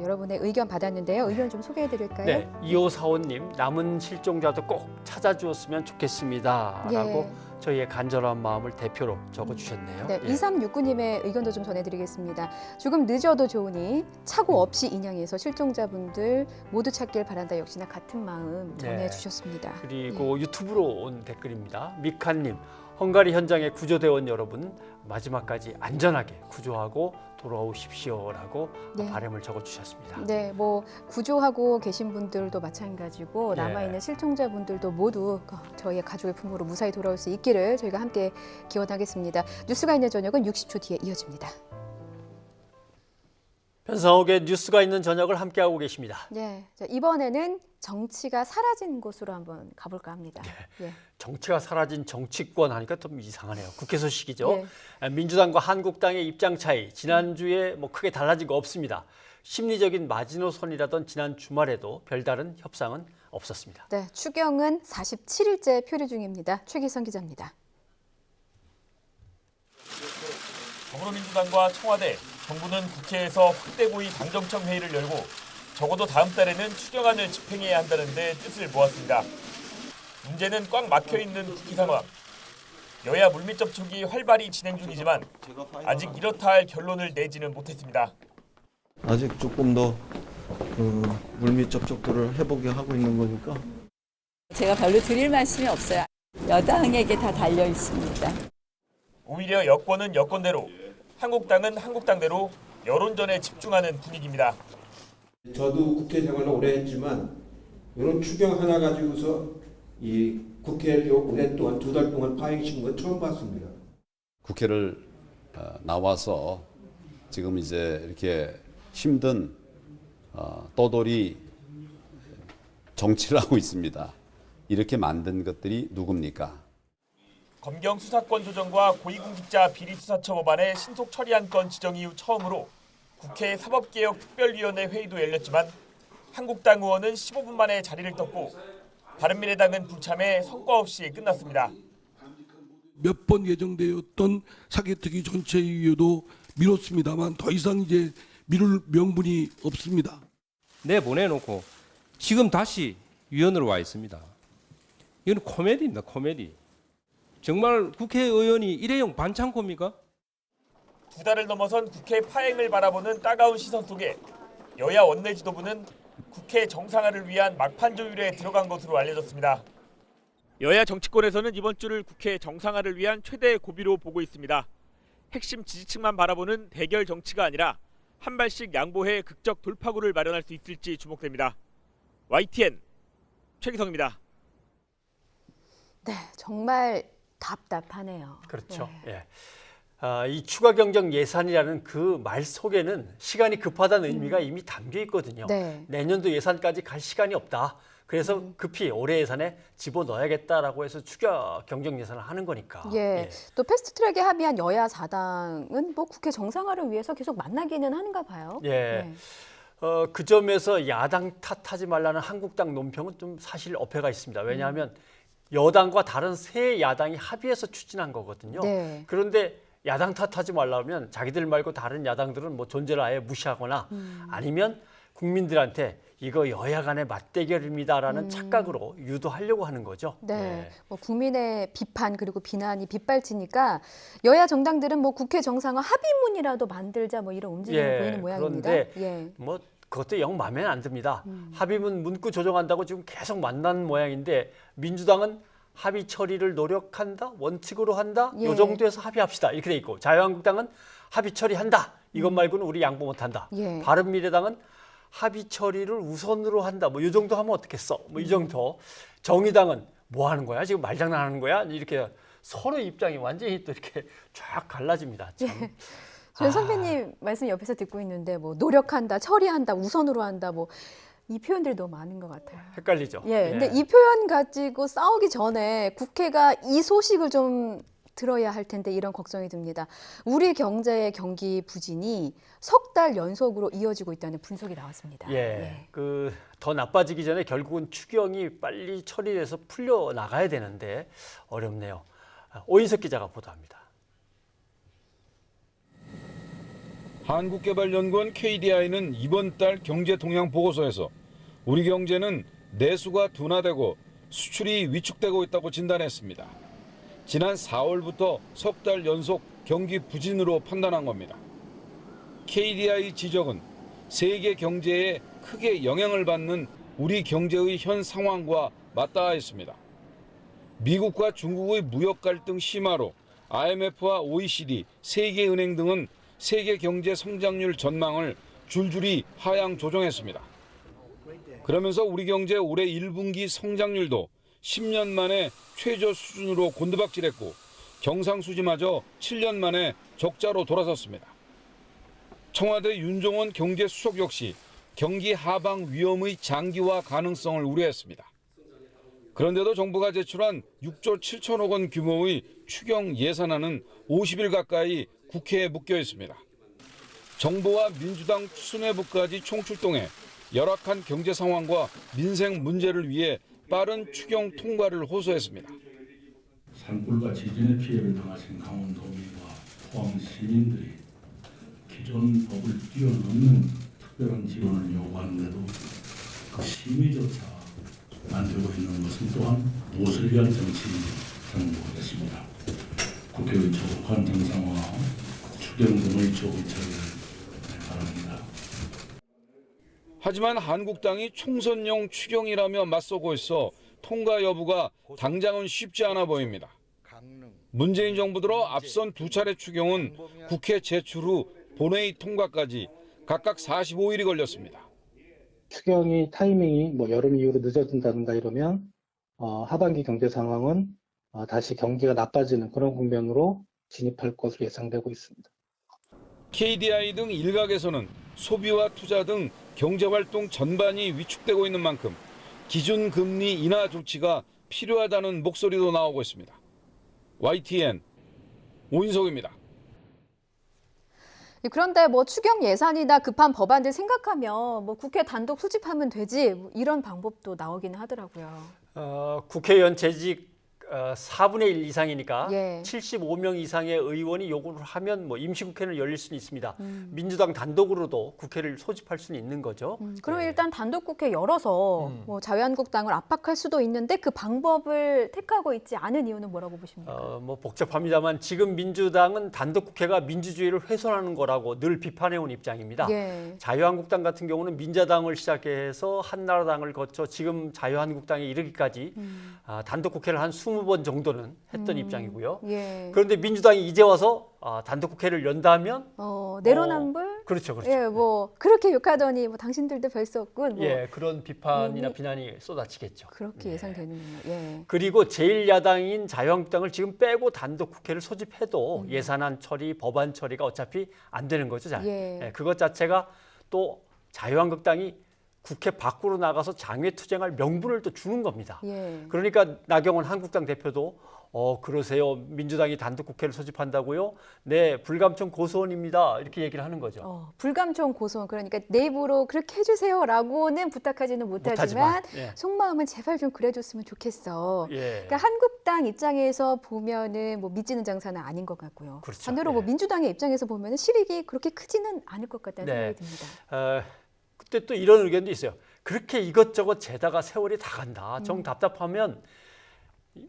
여러분의 의견 받았는데요. 의견 좀 소개해 드릴까요? 네, 2545님 남은 실종자도 꼭 찾아주었으면 좋겠습니다. 라고 저희의 간절한 마음을 대표로 적어주셨네요. 네, 2369님의 의견도 좀 전해드리겠습니다. 조금 늦어도 좋으니 착오 없이 인양해서 실종자분들 모두 찾길 바란다. 역시나 같은 마음 전해주셨습니다. 그리고 유튜브로 온 댓글입니다. 미칸님, 헝가리 현장의 구조대원 여러분 마지막까지 안전하게 구조하고 돌아오십시오라고 바람을 적어주셨습니다. 네, 뭐 구조하고 계신 분들도 마찬가지고 남아있는 실종자분들도 모두 저희의 가족의 품으로 무사히 돌아올 수 있기를 저희가 함께 기원하겠습니다. 뉴스가 있는 저녁은 60초 뒤에 이어집니다. 변상욱의 뉴스가 있는 저녁을 함께하고 계십니다. 네, 자, 이번에는 정치가 사라진 곳으로 한번 가볼까 합니다. 정치가 사라진 정치권 하니까 좀 이상하네요. 국회 소식이죠. 민주당과 한국당의 입장 차이 지난주에 뭐 크게 달라진 거 없습니다. 심리적인 마지노선이라던 지난 주말에도 별다른 협상은 없었습니다. 네, 추경은 47일째 표류 중입니다. 최기성 기자입니다. 더불어민주당과 청와대, 정부는 국회에서 확대 고위 당정청 회의를 열고 적어도 다음 달에는 추경안을 집행해야 한다는 데 뜻을 모았습니다. 문제는 꽉 막혀있는 국회 상황. 여야 물밑 접촉이 활발히 진행 중이지만 아직 이렇다 할 결론을 내지는 못했습니다. 아직 조금 더 물밑 접촉들을 해보게 하고 있는 거니까. 제가 별로 드릴 말씀이 없어요. 여당에게 다 달려 있습니다. 오히려 여권은 여권대로, 한국당은 한국당대로 여론전에 집중하는 분위기입니다. 저도 국회 생활을 오래 했지만 이런 추경 하나 가지고서 이 국회를 오랫동안 2달 동안 파행시킨 건 처음 봤습니다. 국회를 나와서 지금 이제 이렇게 힘든 떠돌이 정치를 하고 있습니다. 이렇게 만든 것들이 누굽니까? 검경 수사권 조정과 고위공직자 비리수사처 법안의 신속 처리안 건 지정 이후 처음으로 국회 사법개혁특별위원회 회의도 열렸지만 한국당 의원은 15분 만에 자리를 떴고 바른미래당은 불참해 성과 없이 끝났습니다. 몇 번 예정되었던 사개특위 전체 이유도 미뤘습니다만 더 이상 이제 미룰 명분이 없습니다. 내보내놓고 지금 다시 위원으로 와 있습니다. 이건 코미디입니다. 코미디. 정말 국회의원이 일회용 반창고입니까? 2달을 넘어선 국회 파행을 바라보는 따가운 시선 속에 여야 원내 지도부는 국회 정상화를 위한 막판 조율에 들어간 것으로 알려졌습니다. 여야 정치권에서는 이번 주를 국회 정상화를 위한 최대 고비로 보고 있습니다. 핵심 지지층만 바라보는 대결 정치가 아니라 한 발씩 양보해 극적 돌파구를 마련할 수 있을지 주목됩니다. YTN 최기성입니다. 네, 정말 답답하네요. 그렇죠. 예. 이 추가 경정 예산이라는 그 말 속에는 시간이 급하다는 의미가 이미 담겨 있거든요. 네. 내년도 예산까지 갈 시간이 없다. 그래서 급히 올해 예산에 집어넣어야겠다라고 해서 추가 경정 예산을 하는 거니까. 예. 또 패스트트랙에 합의한 여야 4당은 뭐 국회 정상화를 위해서 계속 만나기는 하는가 봐요. 예. 그 점에서 야당 탓하지 말라는 한국당 논평은 좀 사실 어폐가 있습니다. 왜냐하면 여당과 다른 세 야당이 합의해서 추진한 거거든요. 네. 그런데 야당 탓하지 말라면 자기들 말고 다른 야당들은 뭐 존재를 아예 무시하거나 아니면 국민들한테 이거 여야 간의 맞대결입니다라는 착각으로 유도하려고 하는 거죠. 네. 뭐 국민의 비판 그리고 비난이 빗발치니까 여야 정당들은 뭐 국회 정상화 합의문이라도 만들자 뭐 이런 움직임을 보이는 모양입니다. 그런데 뭐 그것도 영 마음에 안 듭니다. 합의문 문구 조정한다고 지금 계속 만난 모양인데 민주당은 합의 처리를 노력한다, 원칙으로 한다, 요 정도에서 합의합시다 이렇게 돼 있고 자유한국당은 합의 처리한다 이것 말고는 우리 양보 못한다. 바른미래당은 합의 처리를 우선으로 한다. 뭐 이 정도 하면 어떻겠어? 뭐 이 정도. 정의당은 뭐 하는 거야? 지금 말장난하는 거야? 이렇게 서로 입장이 완전히 또 이렇게 쫙 갈라집니다. 참. 전 선배님 말씀 옆에서 듣고 있는데 뭐 노력한다, 처리한다, 우선으로 한다 뭐 이 표현들이 너무 많은 것 같아요. 헷갈리죠. 근데 이 표현 가지고 싸우기 전에 국회가 이 소식을 좀 들어야 할 텐데 이런 걱정이 듭니다. 우리 경제의 경기 부진이 석 달 연속으로 이어지고 있다는 분석이 나왔습니다. 그 더 나빠지기 전에 결국은 추경이 빨리 처리돼서 풀려 나가야 되는데 어렵네요. 오인석 기자가 보도합니다. 한국개발연구원 KDI는 이번 달 경제 동향 보고서에서 우리 경제는 내수가 둔화되고 수출이 위축되고 있다고 진단했습니다. 지난 4월부터 석 달 연속 경기 부진으로 판단한 겁니다. KDI 지적은 세계 경제에 크게 영향을 받는 우리 경제의 현 상황과 맞닿아 있습니다. 미국과 중국의 무역 갈등 심화로 IMF와 OECD, 세계은행 등은 세계 경제 성장률 전망을 줄줄이 하향 조정했습니다. 그러면서 우리 경제 올해 1분기 성장률도 10년 만에 최저 수준으로 곤두박질했고 경상수지마저 7년 만에 적자로 돌아섰습니다. 청와대 윤종원 경제수석 역시 경기 하방 위험의 장기화 가능성을 우려했습니다. 그런데도 정부가 제출한 6조 7천억 원 규모의 추경 예산안은 50일 가까이 국회에 묶여 있습니다. 정부와 민주당 수뇌부까지 총출동해 열악한 경제 상황과 민생 문제를 위해 빠른 추경 통과를 호소했습니다. 산불과 지진의 피해를 당하신 강원도민과 포항 시민들이 기존 법을 뛰어넘는 특별한 지원을 요구하는데도 그 심의조차 안 되고 있는 것은 또한 무엇을 위한 정치인지 잘 모르겠습니다. 국회의 조국한 정상화, 추경 등의 조기 처리를 바랍니다. 하지만 한국당이 총선용 추경이라며 맞서고 있어 통과 여부가 당장은 쉽지 않아 보입니다. 문재인 정부 들어 앞선 두 차례 추경은 국회 제출 후 본회의 통과까지 각각 45일이 걸렸습니다. 추경이 타이밍이 뭐 여름 이후로 늦어진다든가 이러면 하반기 경제 상황은 다시 경기가 나빠지는 그런 국면으로 진입할 것으로 예상되고 있습니다. KDI 등 일각에서는 소비와 투자 등 경제활동 전반이 위축되고 있는 만큼 기준금리 인하 조치가 필요하다는 목소리도 나오고 있습니다. YTN 오인석입니다. 그런데 뭐 추경 예산이나 급한 법안들 생각하면 뭐 국회 단독 수집하면 되지 뭐 이런 방법도 나오기는 하더라고요. 국회의원 재직 4분의 1 이상이니까 75명 이상의 의원이 요구를 하면 뭐 임시국회는 열릴 수는 있습니다. 민주당 단독으로도 국회를 소집할 수는 있는 거죠. 그러면 일단 단독 국회 열어서 뭐 자유한국당을 압박할 수도 있는데 그 방법을 택하고 있지 않은 이유는 뭐라고 보십니까? 뭐 복잡합니다만 지금 민주당은 단독 국회가 민주주의를 훼손하는 거라고 늘 비판해온 입장입니다. 자유한국당 같은 경우는 민자당을 시작해서 한나라당을 거쳐 지금 자유한국당에 이르기까지 단독 국회를 한 20번 정도는 했던 입장이고요. 그런데 민주당이 이제 와서 단독 국회를 연다면 내로남불? 그렇죠, 그렇죠. 예, 뭐 그렇게 욕하더니 뭐 당신들도 별 수 없군. 뭐 예, 그런 비판이나 비난이 쏟아지겠죠. 그렇게 예상되는군요. 예. 그리고 제1야당인 자유한국당을 지금 빼고 단독 국회를 소집해도 예산안 처리, 법안 처리가 어차피 안 되는 거죠. 잘. 예. 그것 자체가 또 자유한국당이 국회 밖으로 나가서 장외투쟁할 명분을 또 주는 겁니다. 예. 그러니까 나경원 한국당 대표도 그러세요. 민주당이 단독 국회를 소집한다고요? 네, 불감청 고소원입니다. 이렇게 얘기를 하는 거죠. 불감청 고소원, 그러니까 내부로 그렇게 해주세요라고는 부탁하지는 못하지만 예. 속마음은 제발 좀 그래줬으면 좋겠어. 예. 그러니까 한국당 입장에서 보면은 뭐 믿지는 장사는 아닌 것 같고요. 그렇죠. 반대로 뭐 민주당의 입장에서 보면은 실익이 그렇게 크지는 않을 것 같다는 네. 생각이 듭니다. 그때 또 이런 의견도 있어요. 그렇게 이것저것 재다가 세월이 다 간다. 정 답답하면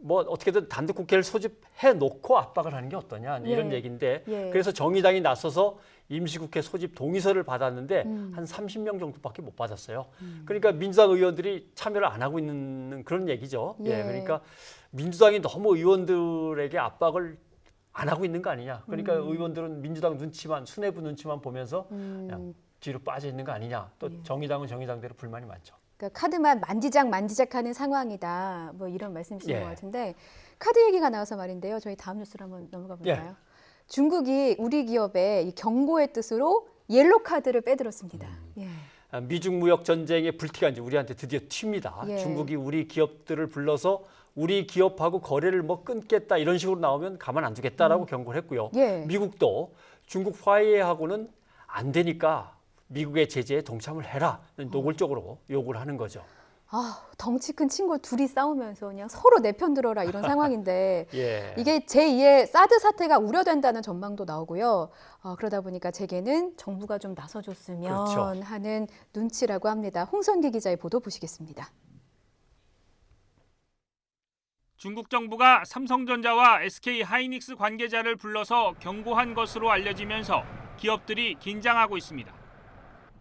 뭐 어떻게든 단독 국회를 소집해 놓고 압박을 하는 게 어떠냐 이런 얘기인데 그래서 정의당이 나서서 임시국회 소집 동의서를 받았는데 한 30명 정도밖에 못 받았어요. 그러니까 민주당 의원들이 참여를 안 하고 있는 그런 얘기죠. 예, 그러니까 민주당이 너무 의원들에게 압박을 안 하고 있는 거 아니냐. 그러니까 의원들은 민주당 눈치만, 수뇌부 눈치만 보면서 그냥 뒤로 빠져 있는 거 아니냐. 또 정의당은 정의당대로 불만이 많죠. 그러니까 카드만 만지작하는 상황이다. 뭐 이런 말씀이신 예. 것 같은데 카드 얘기가 나와서 말인데요. 저희 다음 뉴스로 한번 넘어가 볼까요? 예. 중국이 우리 기업의 이 경고의 뜻으로 옐로 카드를 빼들었습니다. 예. 미중 무역 전쟁의 불티가 이제 우리한테 드디어 튑니다. 예. 중국이 우리 기업들을 불러서 우리 기업하고 거래를 뭐 끊겠다 이런 식으로 나오면 가만 안 두겠다라고 경고를 했고요. 예. 미국도 중국 화해하고는 안 되니까 미국의 제재에 동참을 해라 노골적으로 요구를 하는 거죠. 덩치 큰 친구 둘이 싸우면서 그냥 서로 내 편 들어라 이런 상황인데 예. 이게 제2의 사드 사태가 우려된다는 전망도 나오고요. 그러다 보니까 재계는 정부가 좀 나서줬으면 그렇죠. 하는 눈치라고 합니다. 홍선기 기자의 보도 보시겠습니다. 중국 정부가 삼성전자와 SK 하이닉스 관계자를 불러서 경고한 것으로 알려지면서 기업들이 긴장하고 있습니다.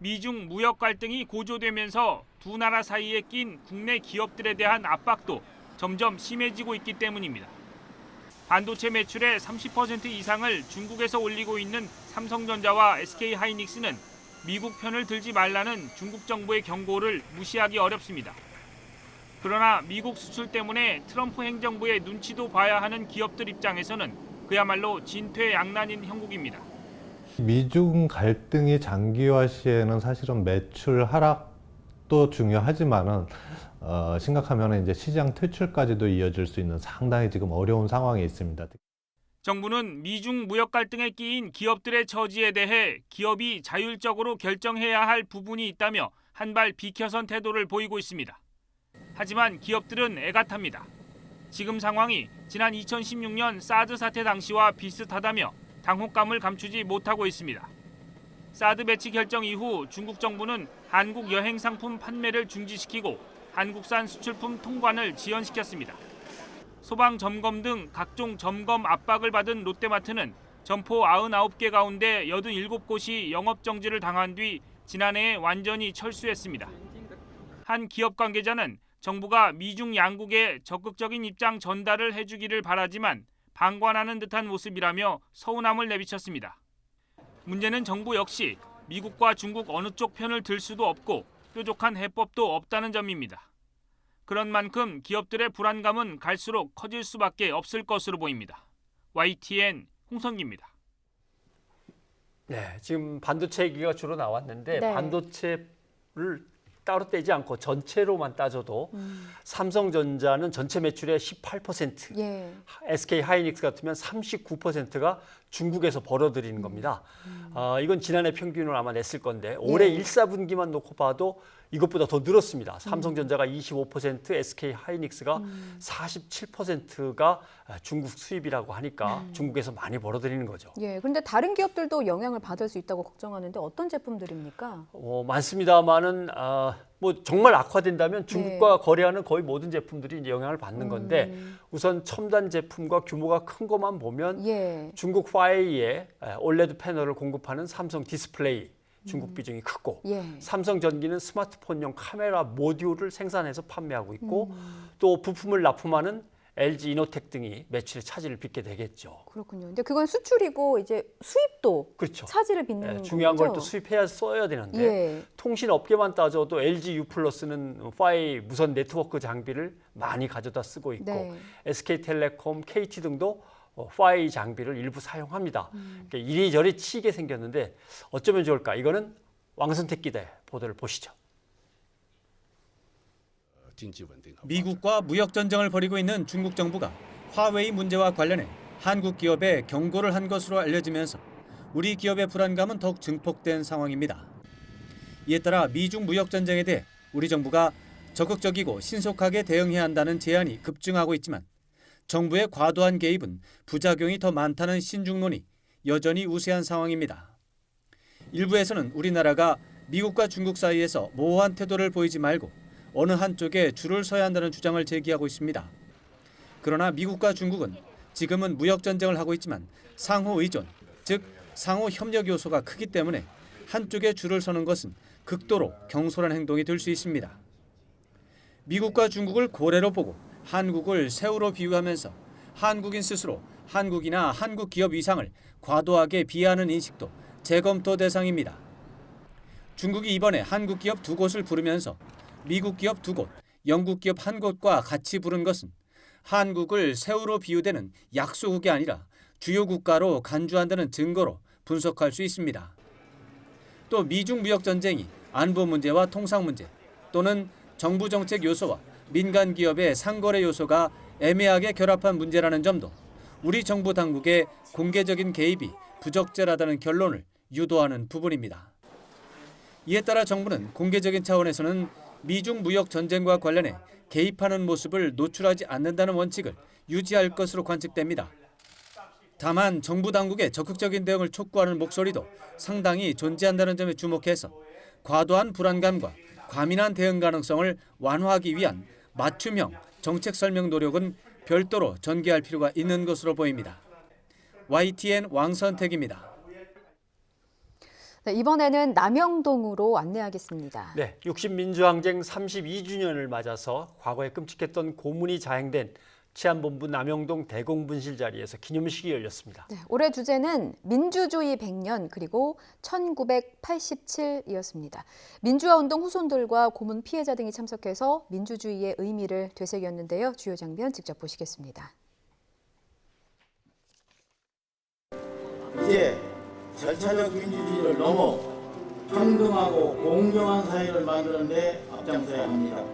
미중 무역 갈등이 고조되면서 두 나라 사이에 낀 국내 기업들에 대한 압박도 점점 심해지고 있기 때문입니다. 반도체 매출의 30% 이상을 중국에서 올리고 있는 삼성전자와 SK 하이닉스는 미국 편을 들지 말라는 중국 정부의 경고를 무시하기 어렵습니다. 그러나 미국 수출 때문에 트럼프 행정부의 눈치도 봐야 하는 기업들 입장에서는 그야말로 진퇴양난인 형국입니다. 미중 갈등이 장기화 시에는 사실은 매출 하락도 중요하지만은 심각하면 이제 시장 퇴출까지도 이어질 수 있는 상당히 지금 어려운 상황에 있습니다. 정부는 미중 무역 갈등에 끼인 기업들의 처지에 대해 기업이 자율적으로 결정해야 할 부분이 있다며 한발 비켜선 태도를 보이고 있습니다. 하지만 기업들은 애가 탑니다. 지금 상황이 지난 2016년 사드 사태 당시와 비슷하다며 당혹감을 감추지 못하고 있습니다. 사드 배치 결정 이후 중국 정부는 한국 여행 상품 판매를 중지시키고 한국산 수출품 통관을 지연시켰습니다. 소방 점검 등 각종 점검 압박을 받은 롯데마트는 점포 99개 가운데 87곳이 영업 정지를 당한 뒤 지난해에 완전히 철수했습니다. 한 기업 관계자는 정부가 미중 양국에 적극적인 입장 전달을 해주기를 바라지만 방관하는 듯한 모습이라며 서운함을 내비쳤습니다. 문제는 정부 역시 미국과 중국 어느 쪽 편을 들 수도 없고 뾰족한 해법도 없다는 점입니다. 그런 만큼 기업들의 불안감은 갈수록 커질 수밖에 없을 것으로 보입니다. YTN 홍성기입니다. 네, 지금 반도체 얘기가 주로 나왔는데 네. 반도체를 따로 떼지 않고 전체로만 따져도 삼성전자는 전체 매출의 18%, 예. SK 하이닉스 같으면 39%가 중국에서 벌어들이는 겁니다. 이건 지난해 평균을 아마 냈을 건데 올해 1, 4분기만 놓고 봐도 이것보다 더 늘었습니다. 삼성전자가 25%, SK 하이닉스가 47%가 중국 수입이라고 하니까 중국에서 많이 벌어들이는 거죠. 예. 그런데 다른 기업들도 영향을 받을 수 있다고 걱정하는데 어떤 제품들입니까? 많습니다만은 뭐 정말 악화된다면 중국과 거래하는 거의 모든 제품들이 이제 영향을 받는 건데 우선 첨단 제품과 규모가 큰 것만 보면 중국 화웨이에 올레드 패널을 공급하는 삼성 디스플레이 중국 비중이 크고 삼성전기는 스마트폰용 카메라 모듈을 생산해서 판매하고 있고 또 부품을 납품하는 LG 이노텍 등이 매출의 차질을 빚게 되겠죠. 그렇군요. 근데 그건 수출이고 이제 수입도 그렇죠. 차질을 빚는 거죠. 중요한 걸 또 수입해야 써야 되는데 예. 통신 업계만 따져도 LG U+는 5 무선 네트워크 장비를 많이 가져다 쓰고 있고 네. SK텔레콤, KT 등도 5 장비를 일부 사용합니다. 그러니까 이리저리 치이게 생겼는데 어쩌면 좋을까? 이거는 왕선택 기대 보도를 보시죠. 미국과 무역 전쟁을 벌이고 있는 중국 정부가 화웨이 문제와 관련해 한국 기업에 경고를 한 것으로 알려지면서 우리 기업의 불안감은 더욱 증폭된 상황입니다. 이에 따라 미중 무역 전쟁에 대해 우리 정부가 적극적이고 신속하게 대응해야 한다는 제안이 급증하고 있지만 정부의 과도한 개입은 부작용이 더 많다는 신중론이 여전히 우세한 상황입니다. 일부에서는 우리나라가 미국과 중국 사이에서 모호한 태도를 보이지 말고 어느 한쪽에 줄을 서야 한다는 주장을 제기하고 있습니다. 그러나 미국과 중국은 지금은 무역 전쟁을 하고 있지만 상호 의존, 즉 상호 협력 요소가 크기 때문에 한쪽에 줄을 서는 것은 극도로 경솔한 행동이 될 수 있습니다. 미국과 중국을 고래로 보고 한국을 새우로 비유하면서 한국인 스스로 한국이나 한국 기업 위상을 과도하게 비하하는 인식도 재검토 대상입니다. 중국이 이번에 한국 기업 2곳을 부르면서 미국 기업 2곳, 영국 기업 1곳과 같이 부른 것은 한국을 새우로 비유되는 약소국이 아니라 주요 국가로 간주한다는 증거로 분석할 수 있습니다. 또 미중 무역 전쟁이 안보 문제와 통상 문제 또는 정부 정책 요소와 민간 기업의 상거래 요소가 애매하게 결합한 문제라는 점도 우리 정부 당국의 공개적인 개입이 부적절하다는 결론을 유도하는 부분입니다. 이에 따라 정부는 공개적인 차원에서는 미중 무역 전쟁과 관련해 개입하는 모습을 노출하지 않는다는 원칙을 유지할 것으로 관측됩니다. 다만 정부 당국의 적극적인 대응을 촉구하는 목소리도 상당히 존재한다는 점에 주목해서 과도한 불안감과 과민한 대응 가능성을 완화하기 위한 맞춤형 정책 설명 노력은 별도로 전개할 필요가 있는 것으로 보입니다. YTN 왕선택입니다. 네, 이번에는 남영동으로 안내하겠습니다. 네, 60민주항쟁 32주년을 맞아서 과거에 끔찍했던 고문이 자행된 치안본부 남영동 대공분실 자리에서 기념식이 열렸습니다. 네, 올해 주제는 민주주의 100년 그리고 1987이었습니다. 민주화운동 후손들과 고문 피해자 등이 참석해서 민주주의의 의미를 되새겼는데요. 주요 장면 직접 보시겠습니다. 이제 절차적 민주주의를 넘어 평등하고 공정한 사회를 만드는 데 앞장서야 합니다.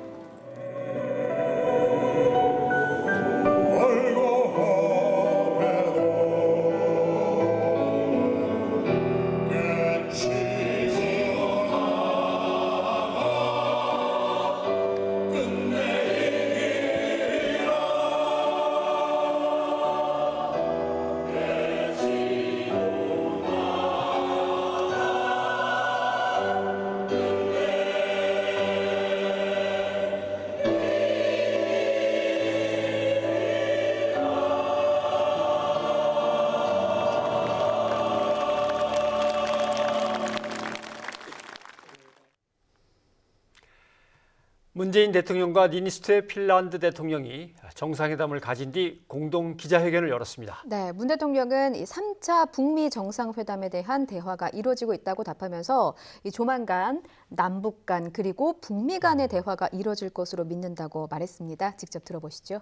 문재인 대통령과 니니스토 핀란드 대통령이 정상회담을 가진 뒤 공동 기자회견을 열었습니다. 네, 문 대통령은 이 3차 북미 정상회담에 대한 대화가 이루어지고 있다고 답하면서 이 조만간 남북 간 그리고 북미 간의 대화가 이루어질 것으로 믿는다고 말했습니다. 직접 들어보시죠.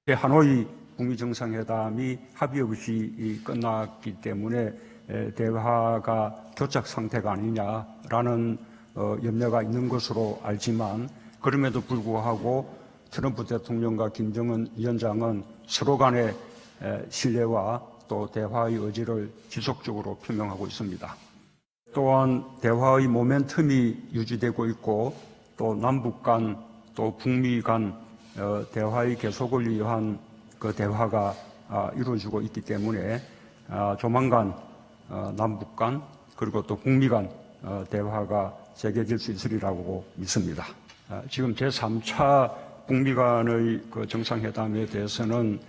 하노이 북미 정상회담이 합의 없이 끝났기 때문에 대화가 교착 상태가 아니냐라는 염려가 있는 것으로 알지만 그럼에도 불구하고 트럼프 대통령과 김정은 위원장은 서로 간의 신뢰와 또 대화의 의지를 지속적으로 표명하고 있습니다. 또한 대화의 모멘텀이 유지되고 있고 또 남북 간 또 북미 간 대화의 계속을 위한 그 대화가 이루어지고 있기 때문에 조만간 남북 간 그리고 또 북미 간 대화가 재개될 수 있으리라고 믿습니다. 지금 제3차 북미 간의 그 정상회담에 대해서는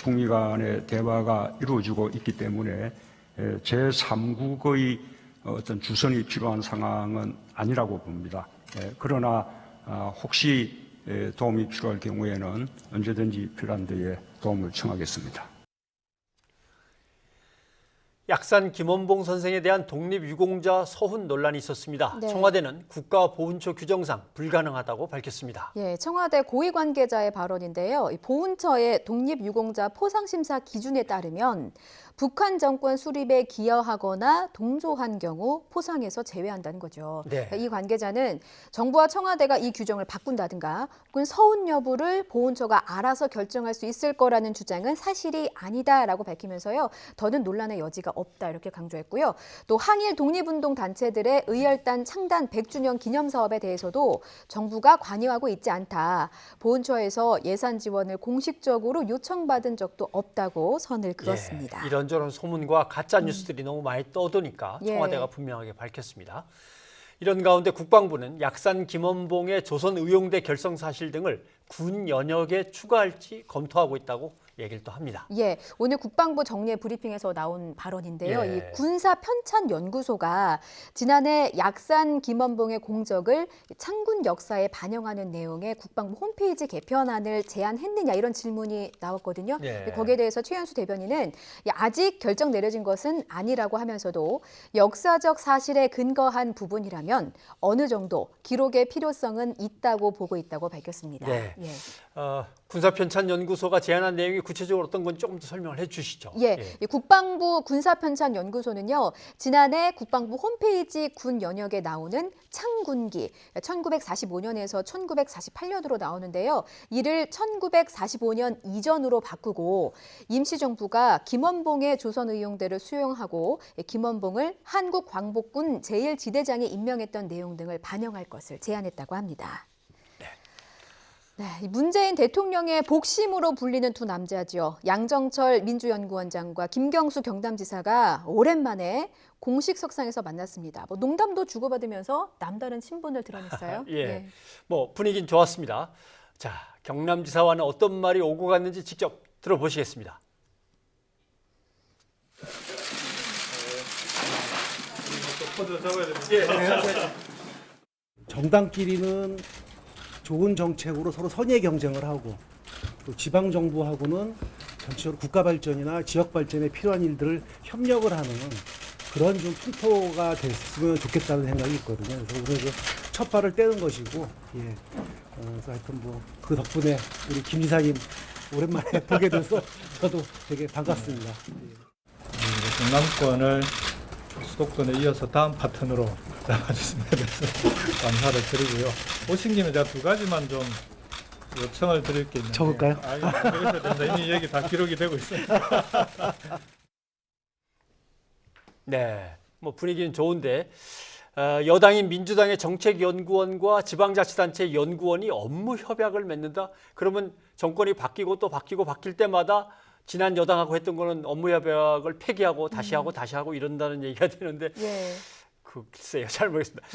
북미 간의 대화가 이루어지고 있기 때문에 제3국의 어떤 주선이 필요한 상황은 아니라고 봅니다. 그러나 혹시 도움이 필요할 경우에는 언제든지 필요한 데에 도움을 청하겠습니다. 약산 김원봉 선생에 대한 독립유공자 서훈 논란이 있었습니다. 네. 청와대는 국가보훈처 규정상 불가능하다고 밝혔습니다. 예, 청와대 고위 관계자의 발언인데요. 이 보훈처의 독립유공자 포상심사 기준에 따르면 북한 정권 수립에 기여하거나 동조한 경우 포상에서 제외한다는 거죠. 네. 이 관계자는 정부와 청와대가 이 규정을 바꾼다든가 혹은 서훈 여부를 보훈처가 알아서 결정할 수 있을 거라는 주장은 사실이 아니다라고 밝히면서요. 더는 논란의 여지가 없다 이렇게 강조했고요. 또 항일 독립운동 단체들의 의열단 창단 100주년 기념 사업에 대해서도 정부가 관여하고 있지 않다. 보훈처에서 예산 지원을 공식적으로 요청받은 적도 없다고 선을 그었습니다. 예, 이런저런 소문과 가짜 뉴스들이 너무 많이 떠도니까 예. 청와대가 분명하게 밝혔습니다. 이런 가운데 국방부는 약산 김원봉의 조선 의용대 결성 사실 등을 군 연역에 추가할지 검토하고 있다고 얘기를 또 합니다. 예, 오늘 국방부 정례 브리핑에서 나온 발언인데요. 예. 이 군사편찬연구소가 지난해 약산 김원봉의 공적을 창군 역사에 반영하는 내용의 국방부 홈페이지 개편안을 제안했느냐 이런 질문이 나왔거든요. 예. 거기에 대해서 최현수 대변인은 아직 결정 내려진 것은 아니라고 하면서도 역사적 사실에 근거한 부분이라면 어느 정도 기록의 필요성은 있다고 보고 있다고 밝혔습니다. 네. 예. 군사편찬연구소가 제안한 내용이 구체적으로 어떤 건지 조금 더 설명을 해주시죠. 예, 이 국방부 군사편찬연구소는요, 지난해 국방부 홈페이지 군 연역에 나오는 창군기, 1945년에서 1948년으로 나오는데요. 이를 1945년 이전으로 바꾸고 임시정부가 김원봉의 조선의용대를 수용하고 김원봉을 한국광복군 제1지대장에 임명했던 내용 등을 반영할 것을 제안했다고 합니다. 네, 문재인 대통령의 복심으로 불리는 두 남자죠. 양정철 민주연구원장과 김경수 경남지사가 오랜만에 공식 석상에서 만났습니다. 농담도 주고받으면서 남다른 친분을 드러냈어요. 예, 분위기는 좋았습니다. 자, 경남지사와는 어떤 말이 오고 갔는지 직접 들어보시겠습니다. 정당끼리는 좋은 정책으로 서로 선의의 경쟁을 하고 또 지방 정부하고는 전체적으로 국가 발전이나 지역 발전에 필요한 일들을 협력을 하는 그런 좀 풍토가 됐으면 좋겠다는 생각이 있거든요. 그래서 오늘 첫 발을 떼는 것이고, 그래서 하여튼 그 덕분에 우리 김 지사님 오랜만에 보게 돼서 저도 되게 반갑습니다. 경남권을 수도권에 이어서 다음 파트너로 잡아주시면 돼서 감사를 드리고요. 오신 김에 제가 두 가지만 좀 요청을 드릴 게 있는데. 적을까요? 아니, 안 적으셔도 된다. 이미 얘기 다 기록이 되고 있어요. 네, 분위기는 좋은데 여당인 민주당의 정책연구원과 지방자치단체 연구원이 업무 협약을 맺는다? 그러면 정권이 바뀌고 또 바뀌고 바뀔 때마다 지난 여당하고 했던 거는 업무 협약을 폐기하고 다시 하고 이런다는 얘기가 되는데 예. 글쎄요, 잘 모르겠습니다.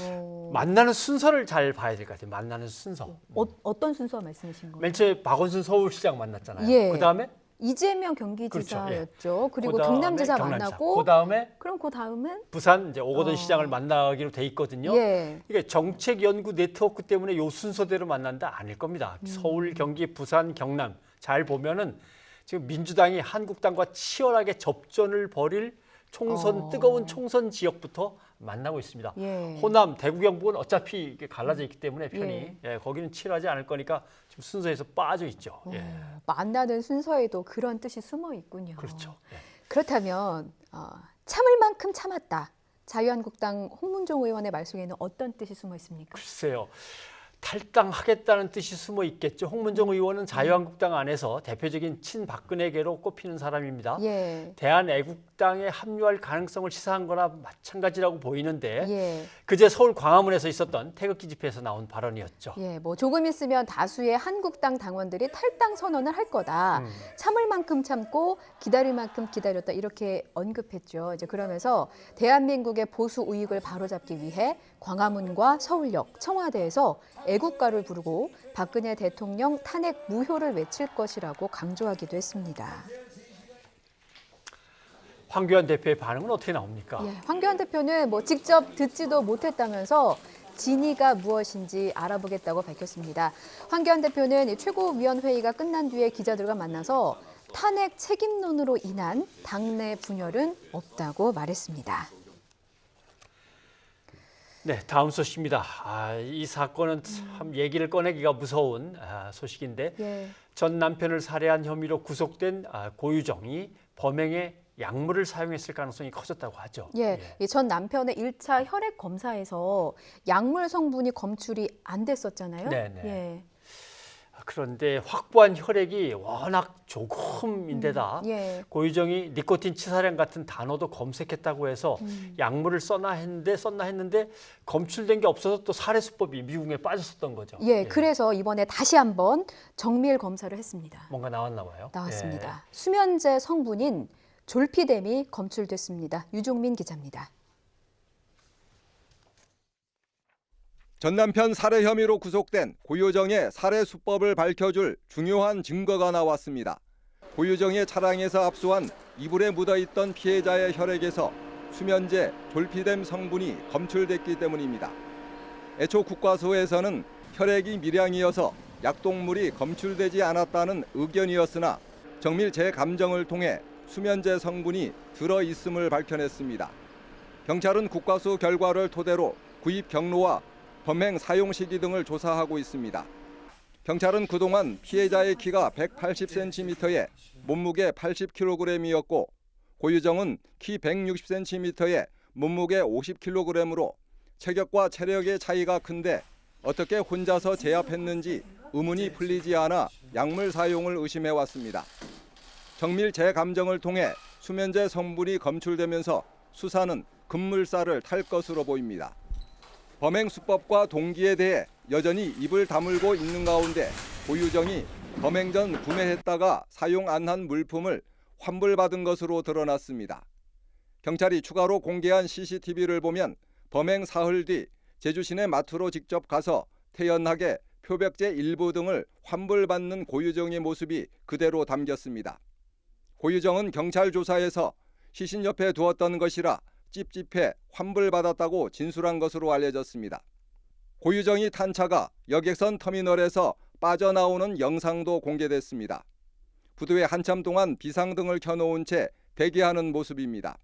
만나는 순서를 잘 봐야 될 것 같아요. 만나는 순서. 어떤 순서 말씀이신 거예요? 맨 처음에 박원순 서울시장 만났잖아요. 예. 그다음에 이재명 경기지사였죠. 그렇죠. 그리고 그다음에 경남지사 경남지사. 만나고 그다음에 부산 이제 오거돈 시장을 만나기로 돼 있거든요. 예. 이게 정책 연구 네트워크 때문에 요 순서대로 만난다 아닐 겁니다. 서울, 경기, 부산, 경남 잘 보면은 지금 민주당이 한국당과 치열하게 접전을 벌일 뜨거운 총선 지역부터 만나고 있습니다. 예. 호남, 대구, 경북은 어차피 갈라져 있기 때문에 편이 거기는 치열하지 않을 거니까 지금 순서에서 빠져 있죠. 만나는 순서에도 그런 뜻이 숨어 있군요. 그렇죠. 그렇다면 참을 만큼 참았다. 자유한국당 홍문종 의원의 말 속에는 어떤 뜻이 숨어 있습니까? 글쎄요. 탈당하겠다는 뜻이 숨어 있겠죠. 홍문종 의원은 자유한국당 안에서 대표적인 친박근혜계로 꼽히는 사람입니다. 예. 대한애국당에 합류할 가능성을 시사한 거나 마찬가지라고 보이는데 예. 그제 서울 광화문에서 있었던 태극기 집회에서 나온 발언이었죠. 예, 조금 있으면 다수의 한국당 당원들이 탈당 선언을 할 거다. 참을 만큼 참고 기다릴 만큼 기다렸다 이렇게 언급했죠. 이제 그러면서 대한민국의 보수 우익을 바로잡기 위해 광화문과 서울역, 청와대에서 애국가를 부르고 박근혜 대통령 탄핵 무효를 외칠 것이라고 강조하기도 했습니다. 황교안 대표의 반응은 어떻게 나옵니까? 황교안 대표는 직접 듣지도 못했다면서 진위가 무엇인지 알아보겠다고 밝혔습니다. 황교안 대표는 최고위원회의가 끝난 뒤에 기자들과 만나서 탄핵 책임론으로 인한 당내 분열은 없다고 말했습니다. 네, 다음 소식입니다. 이 사건은 참 얘기를 꺼내기가 무서운 소식인데 전 남편을 살해한 혐의로 구속된 고유정이 범행에 약물을 사용했을 가능성이 커졌다고 하죠. 전 남편의 1차 혈액 검사에서 약물 성분이 검출이 안 됐었잖아요. 네네. 그런데 확보한 혈액이 워낙 조금인데다 고유정이 니코틴 치사량 같은 단어도 검색했다고 해서 약물을 썼나 했는데 검출된 게 없어서 또 살해 수법이 미궁에 빠졌었던 거죠. 그래서 이번에 다시 한번 정밀 검사를 했습니다. 뭔가 나왔나 봐요. 나왔습니다. 수면제 성분인 졸피뎀이 검출됐습니다. 유종민 기자입니다. 전 남편 살해 혐의로 구속된 고유정의 살해 수법을 밝혀줄 중요한 증거가 나왔습니다. 고유정의 차량에서 압수한 이불에 묻어있던 피해자의 혈액에서 수면제 졸피뎀 성분이 검출됐기 때문입니다. 애초 국과수에서는 혈액이 미량이어서 약독물이 검출되지 않았다는 의견이었으나 정밀 재감정을 통해 수면제 성분이 들어있음을 밝혀냈습니다. 경찰은 국과수 결과를 토대로 구입 경로와 범행 사용 시기 등을 조사하고 있습니다. 경찰은 그동안 피해자의 키가 180cm에 몸무게 80kg이었고 고유정은 키 160cm에 몸무게 50kg으로 체격과 체력의 차이가 큰데 어떻게 혼자서 제압했는지 의문이 풀리지 않아 약물 사용을 의심해왔습니다. 정밀 재감정을 통해 수면제 성분이 검출되면서 수사는 급물살을 탈 것으로 보입니다. 범행 수법과 동기에 대해 여전히 입을 다물고 있는 가운데 고유정이 범행 전 구매했다가 사용 안 한 물품을 환불받은 것으로 드러났습니다. 경찰이 추가로 공개한 CCTV를 보면 범행 사흘 뒤 제주 시내 마트로 직접 가서 태연하게 표백제 일부 등을 환불받는 고유정의 모습이 그대로 담겼습니다. 고유정은 경찰 조사에서 시신 옆에 두었던 것이라 찝찝해 환불받았다고 진술한 것으로 알려졌습니다. 고유정이 탄 차가 여객선 터미널에서 빠져나오는 영상도 공개됐습니다. 부두에 한참 동안 비상등을 켜놓은 채 대기하는 모습입니다.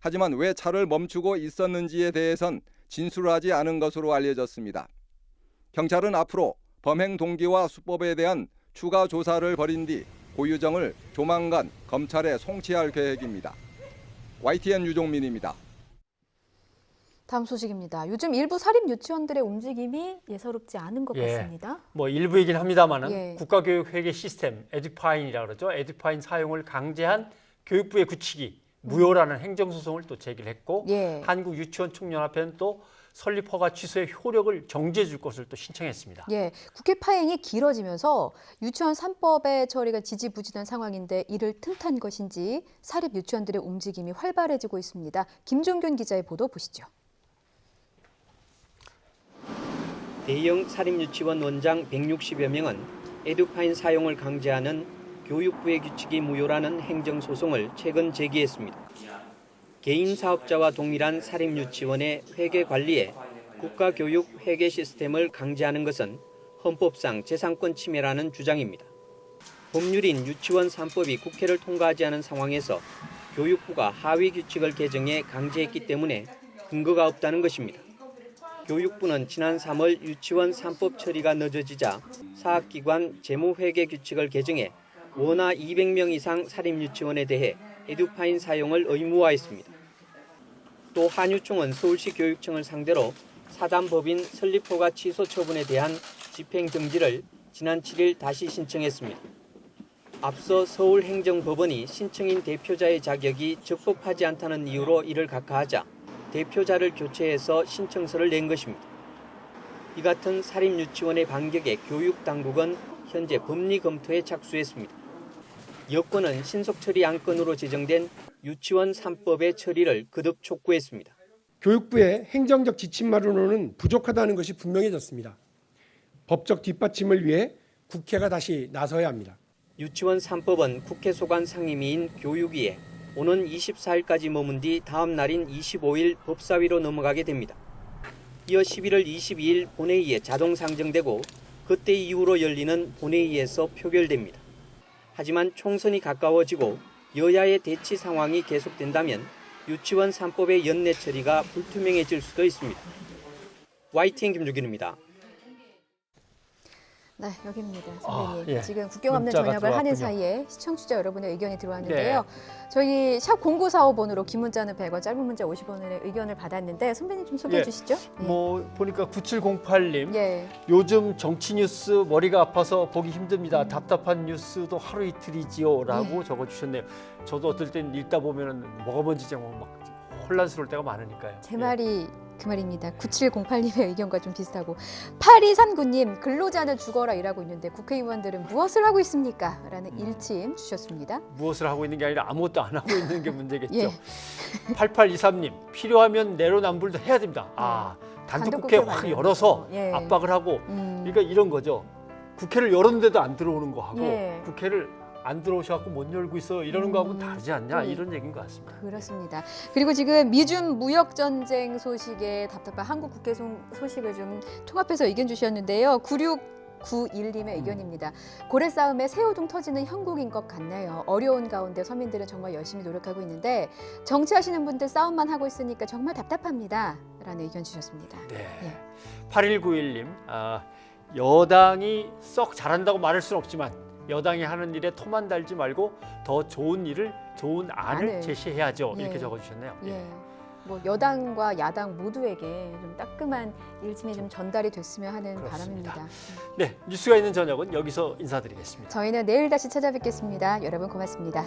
하지만 왜 차를 멈추고 있었는지에 대해선 진술하지 않은 것으로 알려졌습니다. 경찰은 앞으로 범행 동기와 수법에 대한 추가 조사를 벌인 뒤 고유정을 조만간 검찰에 송치할 계획입니다. YTN 유종민입니다. 다음 소식입니다. 요즘 일부 사립 유치원들의 움직임이 예사롭지 않은 것 같습니다. 뭐 일부이긴 합니다만은 국가교육회계 시스템 에듀파인이라고 그러죠. 에듀파인 사용을 강제한 교육부의 굳히기 무효라는 행정소송을 또 제기를 했고 한국유치원총연합회는 또 설립 허가 취소의 효력을 정지해 줄 것을 또 신청했습니다. 국회 파행이 길어지면서 유치원 3법의 처리가 지지부진한 상황인데 이를 틈탄 것인지 사립 유치원들의 움직임이 활발해지고 있습니다. 김종균 기자의 보도 보시죠. 대형 사립유치원 원장 160여 명은 에듀파인 사용을 강제하는 교육부의 규칙이 무효라는 행정소송을 최근 제기했습니다. 개인 사업자와 동일한 사립유치원의 회계 관리에 국가교육 회계 시스템을 강제하는 것은 헌법상 재산권 침해라는 주장입니다. 법률인 유치원 3법이 국회를 통과하지 않은 상황에서 교육부가 하위 규칙을 개정해 강제했기 때문에 근거가 없다는 것입니다. 교육부는 지난 3월 유치원 3법 처리가 늦어지자 사학기관 재무회계 규칙을 개정해 원화 200명 이상 사립유치원에 대해 에듀파인 사용을 의무화했습니다. 또 한유총은 서울시 교육청을 상대로 사단법인 설립허가 취소 처분에 대한 집행정지를 지난 7일 다시 신청했습니다. 앞서 서울행정법원이 신청인 대표자의 자격이 적법하지 않다는 이유로 이를 각하하자 대표자를 교체해서 신청서를 낸 것입니다. 이 같은 사립유치원의 반격에 교육당국은 현재 법리 검토에 착수했습니다. 여권은 신속처리 안건으로 제정된 유치원 3법의 처리를 거듭 촉구했습니다. 교육부의 행정적 지침만으로는 부족하다는 것이 분명해졌습니다. 법적 뒷받침을 위해 국회가 다시 나서야 합니다. 유치원 3법은 국회 소관 상임위인 교육위에 오는 24일까지 머문 뒤 다음 날인 25일 법사위로 넘어가게 됩니다. 이어 11월 22일 본회의에 자동 상정되고 그때 이후로 열리는 본회의에서 표결됩니다. 하지만 총선이 가까워지고 여야의 대치 상황이 계속된다면 유치원 3법의 연내 처리가 불투명해질 수도 있습니다. YTN 김주균입니다. 네, 여기입니다. 선배님. 예. 지금 국경 없는 문자가 저녁을 하는 들어왔군요. 사이에 시청자 여러분의 의견이 들어왔는데요. 저희 샵 0945번으로 긴 문자는 100원, 짧은 문자 50원의 의견을 받았는데 선배님 좀 소개해 예. 주시죠. 뭐 보니까 9708님 예. 요즘 정치 뉴스 머리가 아파서 보기 힘듭니다. 답답한 뉴스도 하루 이틀이지요라고 적어주셨네요. 저도 어떨 땐 읽다 보면은 뭐가 뭔지 정말 막 혼란스러울 때가 많으니까요. 제 말이 그 말입니다. 9708님의 의견과 좀 비슷하고 8239님 근로자는 죽어라 일하고 있는데 국회의원들은 무엇을 하고 있습니까? 라는 일침 주셨습니다. 무엇을 하고 있는 게 아니라 아무것도 안 하고 있는 게 문제겠죠. 예. 8823님 필요하면 내로남불도 해야 됩니다. 단독 국회 확 만드는 열어서 거. 예. 압박을 하고 그러니까 이런 거죠. 국회를 열었는데도 안 들어오는 거 하고 예. 국회를 안 들어오셔갖고 못 열고 있어 이러는 거하고는 다르지 않냐 이런 얘기인 것 같습니다. 그렇습니다. 그리고 지금 미중 무역 전쟁 소식에 답답한 한국 국회 소식을 좀 통합해서 의견 주셨는데요. 9691님의 의견입니다. 고래 싸움에 새우등 터지는 형국인 것 같네요. 어려운 가운데 서민들은 정말 열심히 노력하고 있는데 정치하시는 분들 싸움만 하고 있으니까 정말 답답합니다. 라는 의견 주셨습니다. 네. 예. 8191님 여당이 썩 잘한다고 말할 수는 없지만 여당이 하는 일에 토만 달지 말고 더 좋은 일을 좋은 안을 제시해야죠. 이렇게 예. 적어주셨네요. 예. 뭐 여당과 야당 모두에게 좀 따끔한 일침이 좀 전달이 됐으면 하는 바람입니다. 네, 뉴스가 있는 저녁은 여기서 인사드리겠습니다. 저희는 내일 다시 찾아뵙겠습니다. 여러분 고맙습니다.